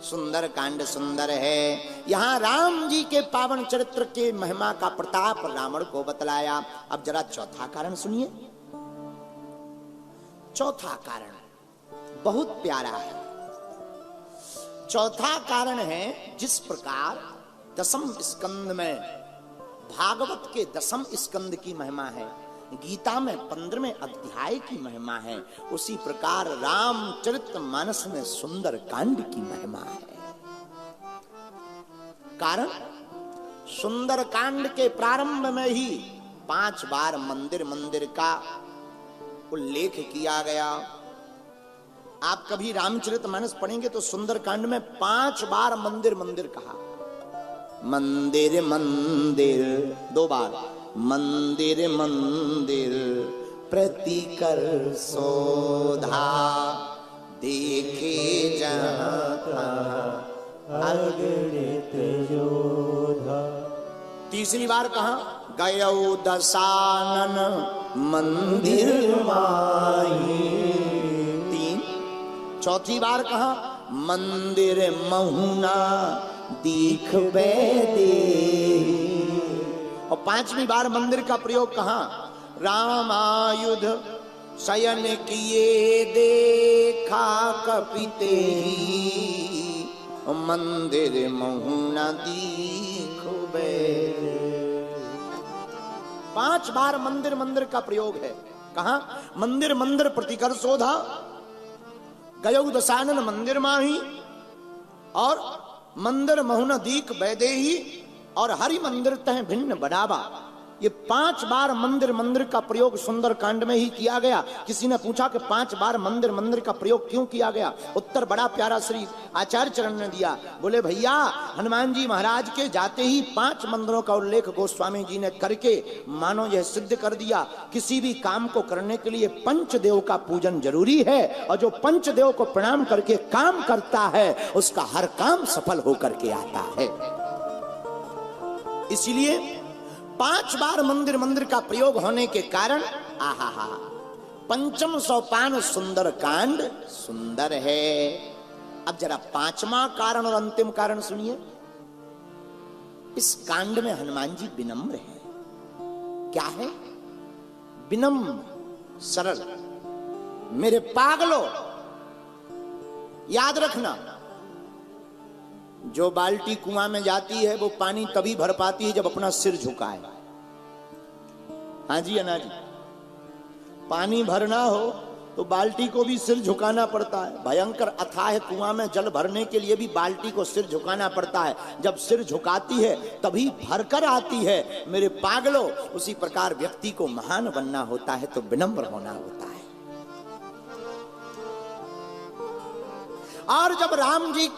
[SPEAKER 1] सुंदर कांड सुंदर है। यहां राम जी के पावन चरित्र के महिमा का प्रताप रावण को बतलाया। अब जरा चौथा कारण सुनिए। चौथा कारण बहुत प्यारा है। चौथा कारण है, जिस प्रकार 10वें स्कंद में भागवत के 10वें स्कंद की महिमा है, गीता में 15वें अध्याय की महिमा है, उसी प्रकार रामचरितमानस में सुंदर कांड की महिमा है। कारण, सुंदर कांड के प्रारंभ में ही 5 बार मंदिर का उल्लेख किया गया। आप कभी रामचरितमानस पढ़ेंगे तो सुंदर कांड में 5 बार मंदिर कहा। मंदिर 2 बार, मंदिर प्रतिकर शोधा, देखे जहां
[SPEAKER 2] अगणित योधा।
[SPEAKER 1] तीसरी बार कहा गयो दशानन मंदिर माही। 3। चौथी बार कहा मंदिर महुना दीख बैदे। और 5वीं बार मंदिर का प्रयोग कहां? रामायुध शयन किए देखा कपिते ही, मंदिर महु न दीखो बैरे। 5 बार मंदिर मंदिर का प्रयोग है। कहां? मंदिर मंदिर प्रतिकर शोधा, गयौ दशानन मंदिर माही, और मंदिर महु न दीख बैदेही, और हरि मंदिर तह भिन्न बढ़ावा। ये 5 बार मंदिर मंदिर का प्रयोग सुंदर कांड में ही किया गया। किसी ने पूछा कि 5 बार मंदिर मंदिर का प्रयोग क्यों किया गया? उत्तर बड़ा प्यारा श्री आचार्य चरण ने दिया। बोले भैया, हनुमान जी महाराज के जाते ही 5 मंदिरों का उल्लेख गोस्वामी जी ने करके मानो यह सिद्ध कर दिया, किसी भी काम को करने के लिए पंचदेव का पूजन जरूरी है, और जो पंचदेव को प्रणाम करके काम करता है उसका हर काम सफल होकर के आता है। इसलिए 5 बार मंदिर मंदिर का प्रयोग होने के कारण आहा, पंचम सोपान सुंदर कांड सुंदर है। अब जरा 5वां कारण और अंतिम कारण सुनिए। इस कांड में हनुमान जी विनम्र है। क्या है? विनम्र, सरल। मेरे पागलों, याद रखना, जो बाल्टी कुआं में जाती है वो पानी तभी भर पाती है जब अपना सिर झुकाए। हाँ जी अना जी, पानी भरना हो तो बाल्टी को भी सिर झुकाना पड़ता है। भयंकर अथाह कुआं में जल भरने के लिए भी बाल्टी को सिर झुकाना पड़ता है। जब सिर झुकाती है तभी भरकर आती है। मेरे पागलों, उसी प्रकार व्यक्ति को महान बनना होता है तो विनम्र होना होता है। और जब राम जी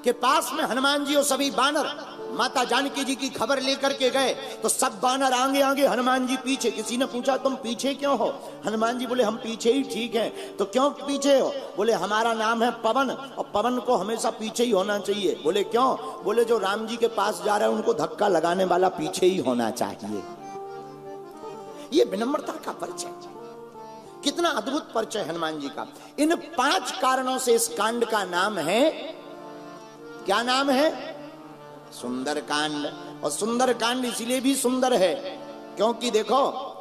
[SPEAKER 1] के पास में हनुमान जी और सभी बानर माता जानकी जी की खबर लेकर के गए तो सब बानर आगे आगे, हनुमान जी पीछे। किसी ने पूछा तुम पीछे क्यों हो? हनुमान जी बोले हम पीछे ही ठीक हैं। तो क्यों पीछे हो? बोले हमारा नाम है पवन, और पवन को हमेशा पीछे ही होना चाहिए। बोले क्यों? बोले जो राम जी के पास जा रहा है उनको धक्का लगाने वाला पीछे ही होना चाहिए। ये विनम्रता का परिचय, कितना अद्भुत परिचय हनुमान जी का। इन 5 कारणों से इस कांड का नाम है, क्या नाम है? सुंदर कांड। और सुंदर कांड इसलिए भी सुंदर है क्योंकि देखो,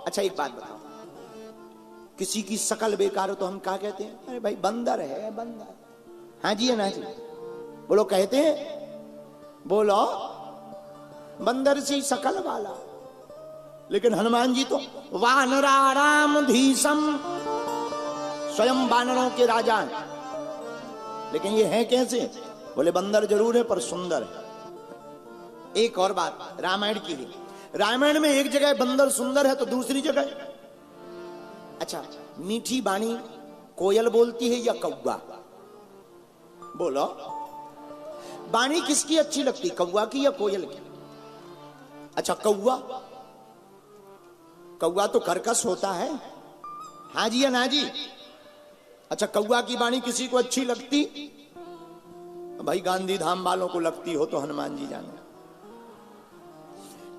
[SPEAKER 1] अच्छा एक बात बताओ, किसी की शकल बेकार हो तो हम क्या कहते हैं? अरे भाई बंदर है, बंदर। हाँ जी है ना जी, बोलो कहते हैं, बोलो बंदर सी शकल वाला। लेकिन हनुमान जी तो वानराराम धीसम, स्वयं वानरों के राजा हैं। लेकिन ये है कैसे? बोले बंदर जरूर है पर सुंदर है। एक और बात रामायण की है, रामायण में एक जगह बंदर सुंदर है तो दूसरी जगह, अच्छा मीठी बाणी कोयल बोलती है या कौवा? बोलो बाणी किसकी अच्छी लगती, कौवा की या कोयल की? अच्छा कौवा, कौवा तो कर्कश होता है। हाँ जी या ना जी? अच्छा कौवा की बाणी किसी को अच्छी लगती? भाई गांधी धाम वालों को लगती हो तो हनुमान जी जाने।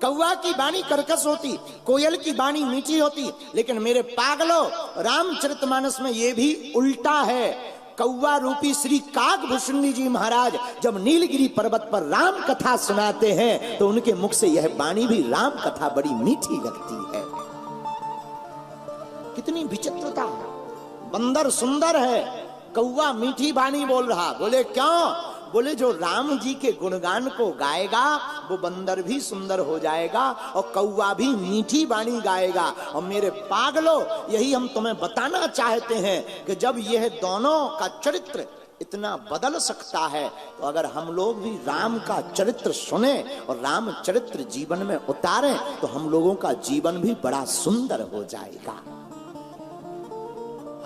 [SPEAKER 1] कौवा की बाणी कर्कश होती, कोयल की बाणी मीठी होती। लेकिन मेरे पागलों, रामचरितमानस में यह भी उल्टा है। कौवा रूपी श्री काकभूषणी जी महाराज जब नीलगिरी पर्वत पर राम कथा सुनाते हैं तो उनके मुख से यह बाणी भी राम कथा बड़ी मीठी लगती है। कितनी विचित्रता है। बंदर सुंदर है, कौवा मीठी बाणी बोल रहा। बोले क्यों? बोले जो राम जी के गुणगान को गाएगा वो बंदर भी सुंदर हो जाएगा और कौवा भी मीठी बाणी गाएगा। और मेरे पागलों, यही हम तुम्हें बताना चाहते हैं कि जब यह दोनों का चरित्र इतना बदल सकता है तो अगर हम लोग भी राम का चरित्र सुने और राम चरित्र जीवन में उतारें तो हम लोगों का जीवन भी बड़ा सुंदर हो जाएगा।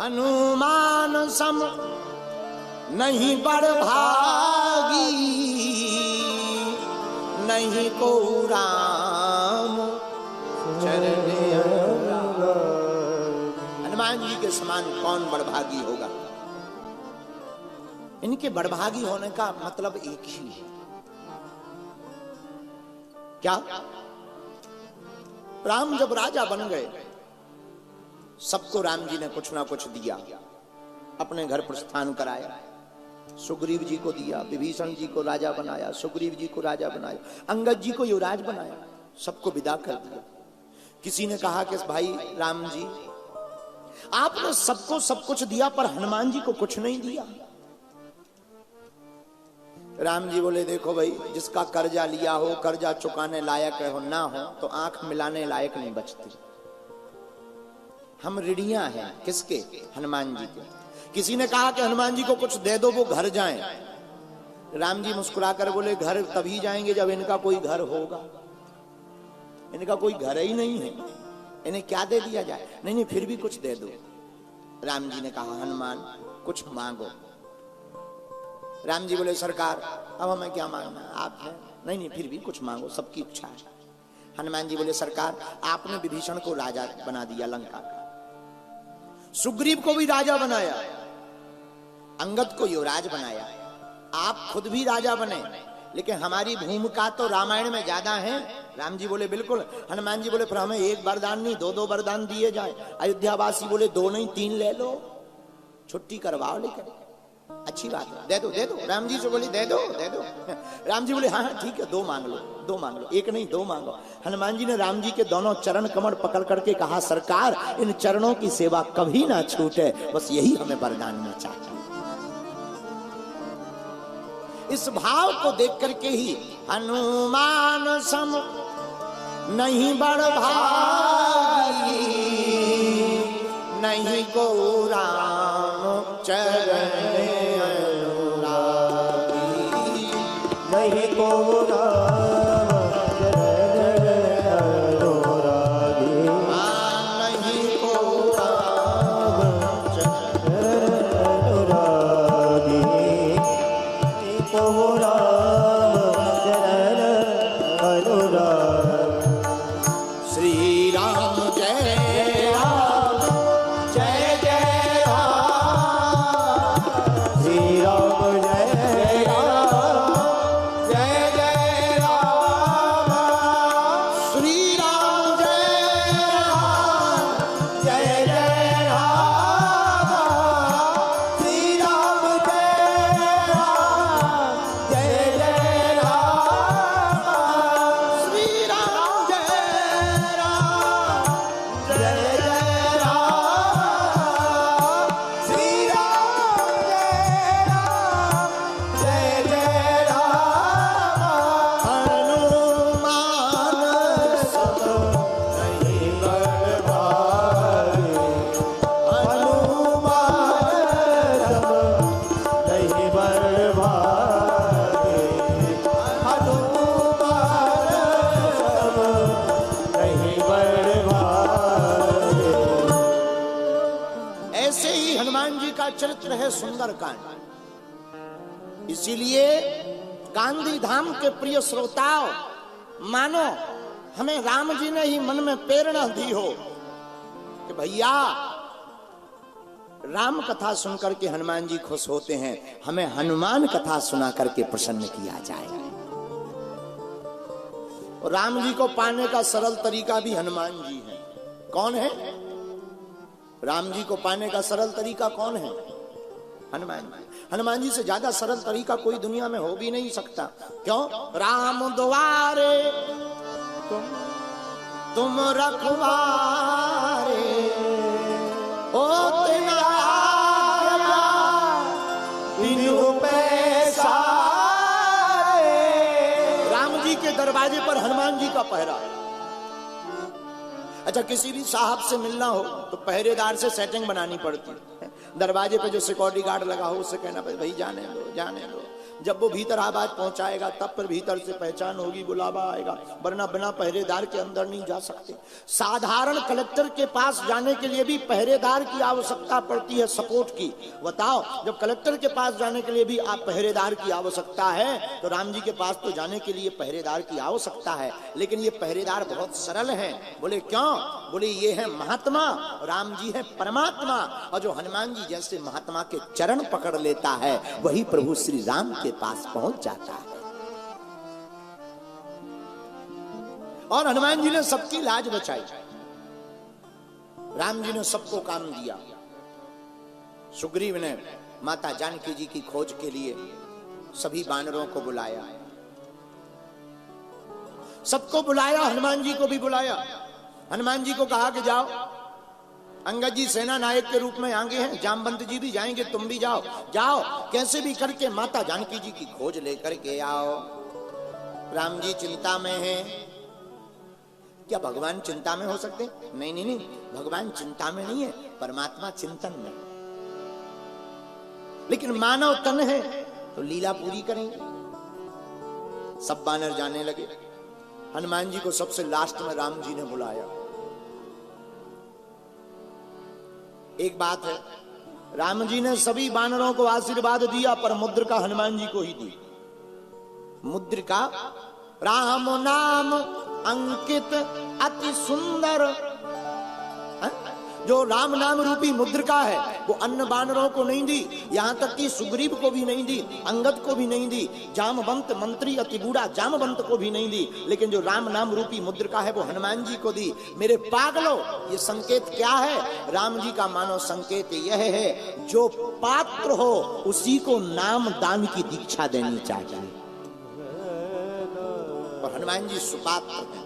[SPEAKER 1] हनुमान सम नहीं बड़भागी, नहीं को राम चरण। हनुमान जी के समान कौन बड़भागी होगा? इनके बड़भागी होने का मतलब एक ही है, क्या? राम जब राजा बन गए सबको राम जी ने कुछ ना कुछ दिया, अपने घर प्रस्थान कराया। सुग्रीव जी को दिया, विभीषण जी को राजा बनाया, सुग्रीव जी को राजा बनाया, अंगद जी को युवराज बनाया, सबको विदा कर दिया। किसी ने कहा कि भाई राम जी, आपने सबको सब कुछ दिया पर हनुमान जी को कुछ नहीं दिया। राम जी बोले देखो भाई, जिसका कर्जा लिया हो, कर्जा चुकाने लायक हो ना हो तो आंख मिलाने लायक नहीं बचती। हम ऋणियां हैं किसके? हनुमान जी के। किसी ने कहा कि हनुमान जी को कुछ दे दो वो घर जाएं। राम जी मुस्कुराकर बोले घर तभी जाएंगे जब इनका कोई घर होगा। इनका कोई घर ही नहीं है, इन्हें क्या दे दिया जाए? नहीं नहीं फिर भी कुछ दे दो। राम जी ने कहा हनुमान कुछ मांगो। राम जी बोले सरकार अब हमें क्या मांगना, आप हैं। नहीं नहीं फिर भी कुछ मांगो, सबकी इच्छा है। हनुमान जी बोले सरकार आपने विभीषण को राजा बना दिया लंका का, सुग्रीव को भी राजा बनाया, अंगद को युवराज बनाया, आप खुद भी राजा बने, लेकिन हमारी भूमिका तो रामायण में ज्यादा है। राम जी बोले बिल्कुल। हनुमान जी बोले पर हमें एक वरदान नहीं दो दो वरदान दिए जाए। अयोध्यावासी बोले दो नहीं 3 ले लो, छुट्टी करवाओ। लेकर अच्छी बात है, दे दो दे दो। राम जी से बोली दे दो दे दो। राम जी बोले हाँ ठीक है, 2 मांग लो, 2 मांग लो, एक नहीं 2 मांगो। हनुमान जी ने राम जी के दोनों चरण कमर पकड़ करके कहा सरकार इन चरणों की सेवा कभी ना छूटे, बस यही हमें वरदान में चाहिए। इस भाव को देख करके ही हनुमान सम नहीं बड़ भाई, नहीं को राम चरण अनुरागी,
[SPEAKER 2] नहीं को राम चरण अनुरागी,
[SPEAKER 1] नहीं को राम
[SPEAKER 2] चरण अनुरागी, नहीं को राम चरण अनुरागी।
[SPEAKER 1] श्री राम जय राम जय जय राम,
[SPEAKER 2] श्री राम जय राम
[SPEAKER 1] जय जय राम, श्री राम जय राम जय जय राम,
[SPEAKER 2] श्री राम जय राम जय जय राम,
[SPEAKER 1] श्री राम जय राम
[SPEAKER 2] जय जय राम, श्री राम जय राम जय जय राम।
[SPEAKER 1] हनुमान सब
[SPEAKER 2] नहीं बड़ भाई, हनुमान सब नहीं बड़ भाई, हनुमान सब नहीं बड़ भाई।
[SPEAKER 1] ऐसे ही हनुमान जी का चरित्र है सुंदर कांड। इसीलिए गांधी धाम के प्रिय श्रोताओं, मानो हमें राम जी ने ही मन में प्रेरणा दी हो कि भैया राम कथा सुनकर के हनुमान जी खुश होते हैं, हमें हनुमान कथा सुना करके प्रसन्न किया जाए। और राम जी को पाने का सरल तरीका भी हनुमान जी है। कौन है? राम जी को पाने का सरल तरीका कौन है? हनुमान जी। हनुमान जी से ज्यादा सरल तरीका कोई दुनिया में हो भी नहीं सकता। क्यों? राम द्वारे तुम रखवारे, होते न आज्ञा बिनु पैसारे। राम जी के दरवाजे पर हनुमान जी का पहरा। अच्छा, किसी भी साहब से मिलना हो तो पहरेदार से सेटिंग बनानी पड़ती है। दरवाजे पे जो सिक्योरिटी गार्ड लगा हो उससे कहना भाई जाने दो जाने दो। जब वो भीतर आवाज पहुंचाएगा तब पर भीतर से पहचान होगी, बुलावा आएगा, वरना बिना पहरेदार के अंदर नहीं जा सकते। साधारण कलेक्टर के पास जाने के लिए भी पहरेदार की आवश्यकता पड़ती है, सपोर्ट की। बताओ, जब कलेक्टर के पास जाने के लिए भी आप पहरेदार की आवश्यकता है, तो राम जी के पास तो जाने के लिए पहरेदार की आवश्यकता है। लेकिन ये पहरेदार बहुत सरल है। बोले क्यों? बोले ये है महात्मा, राम जी है परमात्मा। और जो हनुमान जी जैसे महात्मा के चरण पकड़ लेता है वही प्रभु श्री राम के पास पहुंच जाता है। और हनुमान जी ने सबकी लाज बचाई, राम जी ने सबको काम दिया। सुग्रीव ने माता जानकी जी की खोज के लिए सभी वानरों को बुलाया। सबको बुलाया, हनुमान जी को भी बुलाया। हनुमान जी को कहा कि जाओ, अंगद जी सेना नायक के रूप में आगे हैं, जामवंत जी भी जाएंगे, तुम भी जाओ, जाओ कैसे भी करके माता जानकी जी की खोज लेकर के आओ। राम जी चिंता में हैं। क्या भगवान चिंता में हो सकते? नहीं नहीं नहीं, भगवान चिंता में नहीं है, परमात्मा चिंतन में। लेकिन मानव तन है तो लीला पूरी करेंगे। सब बानर जाने लगे। हनुमान जी को सबसे लास्ट में राम जी ने बुलाया। एक बात है, राम जी ने सभी बानरों को आशीर्वाद दिया, पर मुद्रिका हनुमान जी को ही दी। मुद्रिका राम नाम अंकित अति सुंदर, जो राम नाम रूपी मुद्रिका है वो अन्य बानरों को नहीं दी, यहां तक कि सुग्रीव को भी नहीं दी, अंगद को भी नहीं दी, जामवंत मंत्री अति बूढ़ा जामवंत को भी नहीं दी, लेकिन जो राम नाम रूपी मुद्रिका है वो हनुमान जी को दी। मेरे पागलों, ये संकेत क्या है? राम जी का मानो संकेत यह है, जो पात्र हो उसी को नाम दान की दीक्षा देनी चाहिए। और हनुमान जी सुपात्र हैं।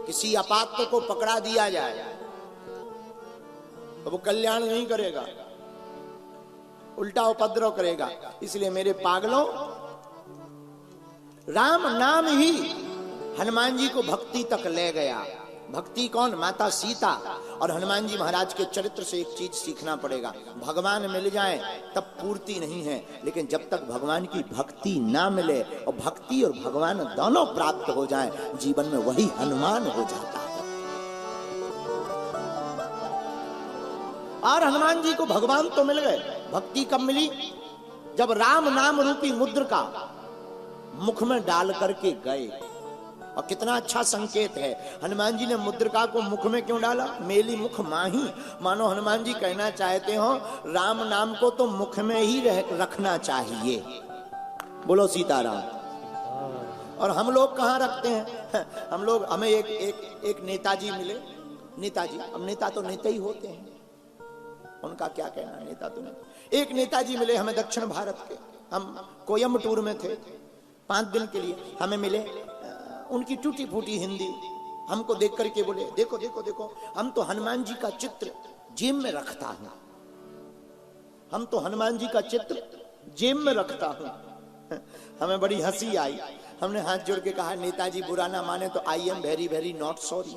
[SPEAKER 1] किसी अपात्र को पकड़ा दिया जाए तो वो कल्याण नहीं करेगा, उल्टा उपद्रव करेगा। इसलिए मेरे पागलों, राम नाम ही हनुमान जी को भक्ति तक ले गया। भक्ति कौन? माता सीता। और हनुमान जी महाराज के चरित्र से एक चीज सीखना पड़ेगा, भगवान मिल जाए तब पूर्ति नहीं है, लेकिन जब तक भगवान की भक्ति ना मिले और भक्ति और भगवान दोनों प्राप्त हो जाए, जीवन में वही हनुमान हो जाता है। और हनुमान जी को भगवान तो मिल गए, भक्ति कब मिली? जब राम नाम रूपी मुद्रिका मुख में डाल करके गए। और कितना अच्छा संकेत है, हनुमान जी ने मुद्रिका को मुख में क्यों डाला? मेली मुख माही, मानो हनुमान जी कहना चाहते हो राम नाम को तो मुख में ही रखना चाहिए। बोलो सीताराम। और हम लोग कहाँ रखते हैं? हम लोग, हमें एक नेताजी मिले, नेताजी, अब नेता तो नेता ही होते हैं, उनका क्या कहना, नेता तो नहीं। एक नेताजी मिले हमें दक्षिण भारत के, हम कोयम्बटूर में थे 5 दिन के लिए, हमें मिले। उनकी टूटी फूटी हिंदी हमको देख करके बोले, देखो देखो देखो, हम तो हनुमान जी का चित्र जेब में रखता हूं, हम तो हनुमान जी का चित्र जेब में रखता हूं। हमें बड़ी हंसी आई। हमने हाथ जोड़ के कहा, नेताजी बुरा ना माने तो I am very very not sorry.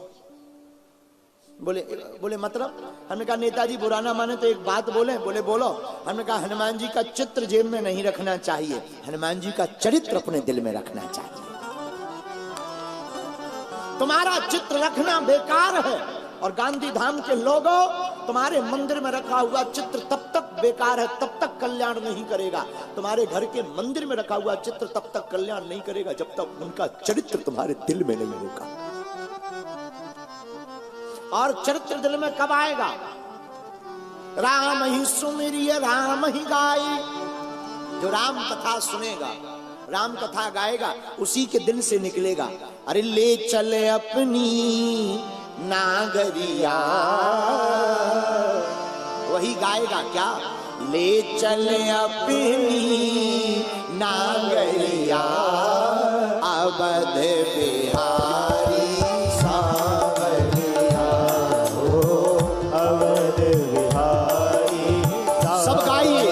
[SPEAKER 1] बोले मतलब? हमने कहा नेताजी बुरा ना माने तो एक बात बोले। बोले बोलो। हमने कहा हनुमान जी का चित्र जेब में नहीं रखना चाहिए, हनुमान जी का चरित्र अपने दिल में रखना चाहिए। तुम्हारा चित्र रखना बेकार है, और गांधी धाम के लोगों, तुम्हारे मंदिर में रखा हुआ चित्र तब तक बेकार है, तब तक कल्याण नहीं करेगा। तुम्हारे घर के मंदिर में रखा हुआ चित्र तब तक कल्याण नहीं करेगा जब तक उनका चरित्र तुम्हारे दिल में नहीं होगा। और चरित्र दिल में कब आएगा? राम ही सुमिरिय राम ही गाई। जो राम कथा सुनेगा, राम कथा गाएगा, उसी के दिल से निकलेगा। अरे ले चले अपनी नागरिया, वही गाएगा। क्या? ले चले अपनी नागरिया, अवध बिहारी सांवरिया हो,
[SPEAKER 2] अवध बिहारी
[SPEAKER 1] सब गाइए।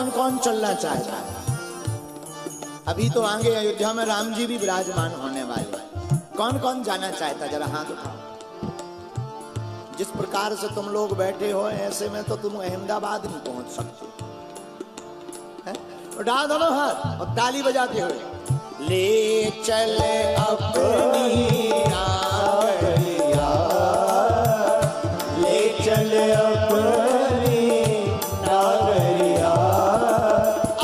[SPEAKER 1] कौन कौन चलना चाहता है? अभी तो आगे अयोध्या में राम जी भी विराजमान होने वाले हैं। कौन कौन जाना चाहता, जरा हाथ उठाओ। जिस प्रकार से तुम लोग बैठे हो ऐसे में तो तुम अहमदाबाद नहीं पहुंच सकते हैं? उठा दोनों हाथ और ताली बजाते हुए, ले चले अपनी नागरिया,
[SPEAKER 2] ले चले अपनी नागरिया,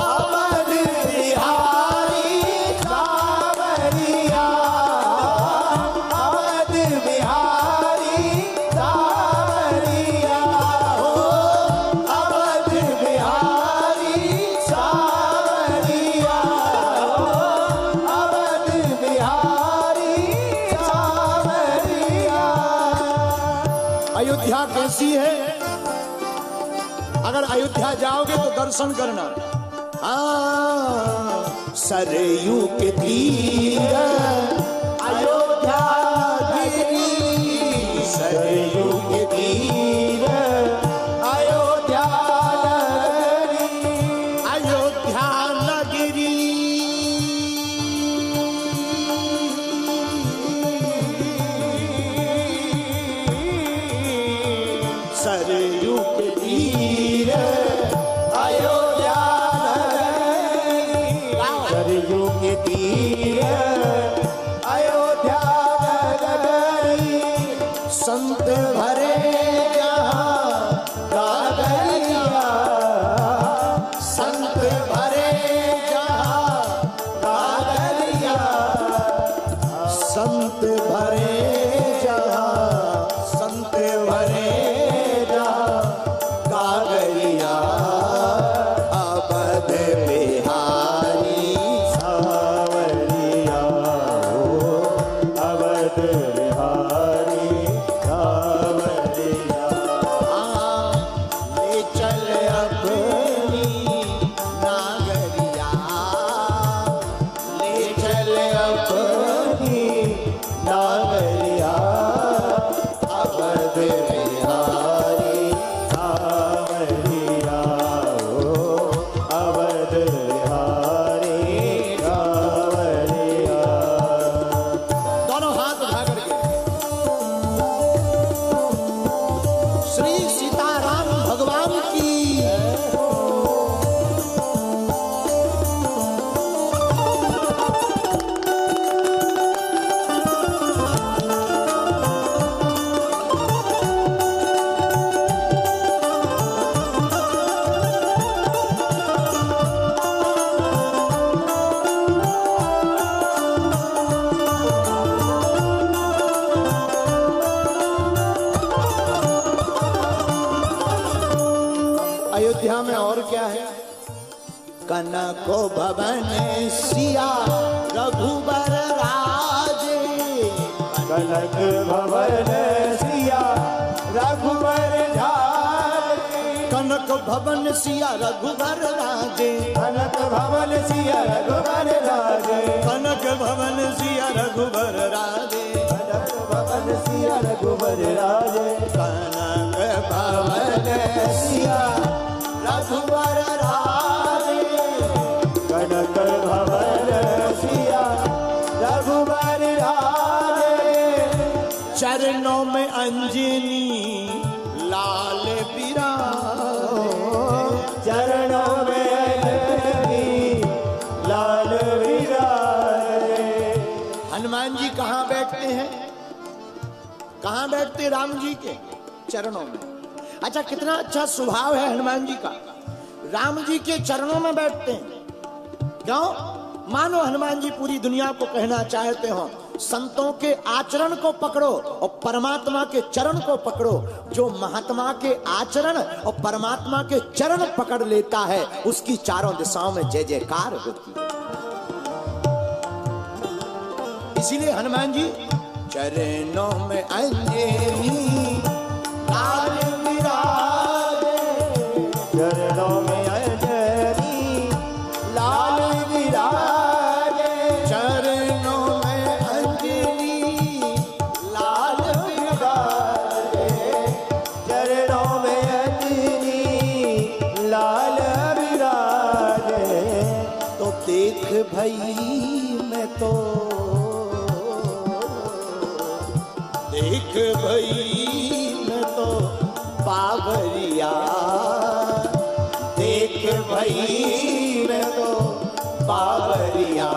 [SPEAKER 2] अवध बिहारी सावरिया, अवध बिहारी सावरिया, हो अवध बिहारी सावरिया, अवध बिहारी सावरिया।
[SPEAKER 1] अयोध्या कैसी है? अगर अयोध्या जाओगे तो दर्शन करना। हाँ, सरयू के तीर अयोध्या गिरी,
[SPEAKER 2] सरयू के तीर अयोध्या नगरी,
[SPEAKER 1] अयोध्या नगरी। सरयू के तीर
[SPEAKER 2] अयोध्या नगरी, सरयू के तीर अयोध्या नगरी,
[SPEAKER 1] संत भरे जहाँ
[SPEAKER 2] कागरिया,
[SPEAKER 1] संत भरे जहाँ
[SPEAKER 2] कागरिया,
[SPEAKER 1] संत भरे जहाँ, संत भरे
[SPEAKER 2] कागरिया, अवध बिहारी सावरिया, हो अवध बिहारी सावरिया।
[SPEAKER 1] ले चल अपनी नागरिया, ले चल
[SPEAKER 2] अपनी नागरिया, अवध बिहारी सावरिया, हो अवध बिहारी सावरिया।
[SPEAKER 1] दोनों हाथ उठा करके श्री सीताराम भगवान की। अयोध्या में और क्या है? कनक भवन सिया रघुबर राजे,
[SPEAKER 2] कनक भवन सिया रघुबर झारे,
[SPEAKER 1] कनक भवन सिया रघुबर राजे,
[SPEAKER 2] कनक भवन सिया रघुबर राजे,
[SPEAKER 1] कनक भवन सिया रघुबर राजे,
[SPEAKER 2] कनक भवन सिया रघुबर राजे,
[SPEAKER 1] कनक भवन सिया रघुबर राजे,
[SPEAKER 2] कनक भवन सिया रघुबर राजे,
[SPEAKER 1] चरणों में अंजनी लाल बिराजे,
[SPEAKER 2] चरणों में अंजनी लाल विराजे।
[SPEAKER 1] हनुमान जी कहाँ बैठते हैं? कहाँ बैठते? राम जी के चरणों में। अच्छा, कितना अच्छा स्वभाव है हनुमान जी का। राम जी के चरणों में बैठते हैं। क्यों? मानो हनुमान जी पूरी दुनिया को कहना चाहते हो, संतों के आचरण को पकड़ो और परमात्मा के चरण को पकड़ो। जो महात्मा के आचरण और परमात्मा के चरण पकड़ लेता है, उसकी चारों दिशाओं में जय जयकार होती है। इसीलिए हनुमान जी चरणों में अंजनी लाल विराजे,
[SPEAKER 2] चरणों में अंजनी लाल विराजे,
[SPEAKER 1] चरणों में अंजनी लाल
[SPEAKER 2] विराजे, चरणों में अंजनी लाल विराजे।
[SPEAKER 1] देख भई मैं तो, देख भई मैं तो बाबरिया, देख भई मैं तो बाबरिया,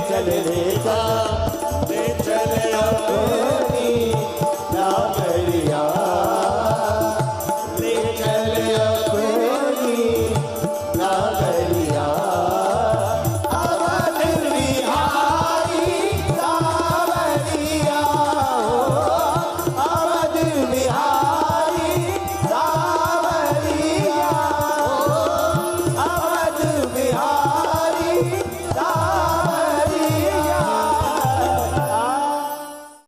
[SPEAKER 2] चल रे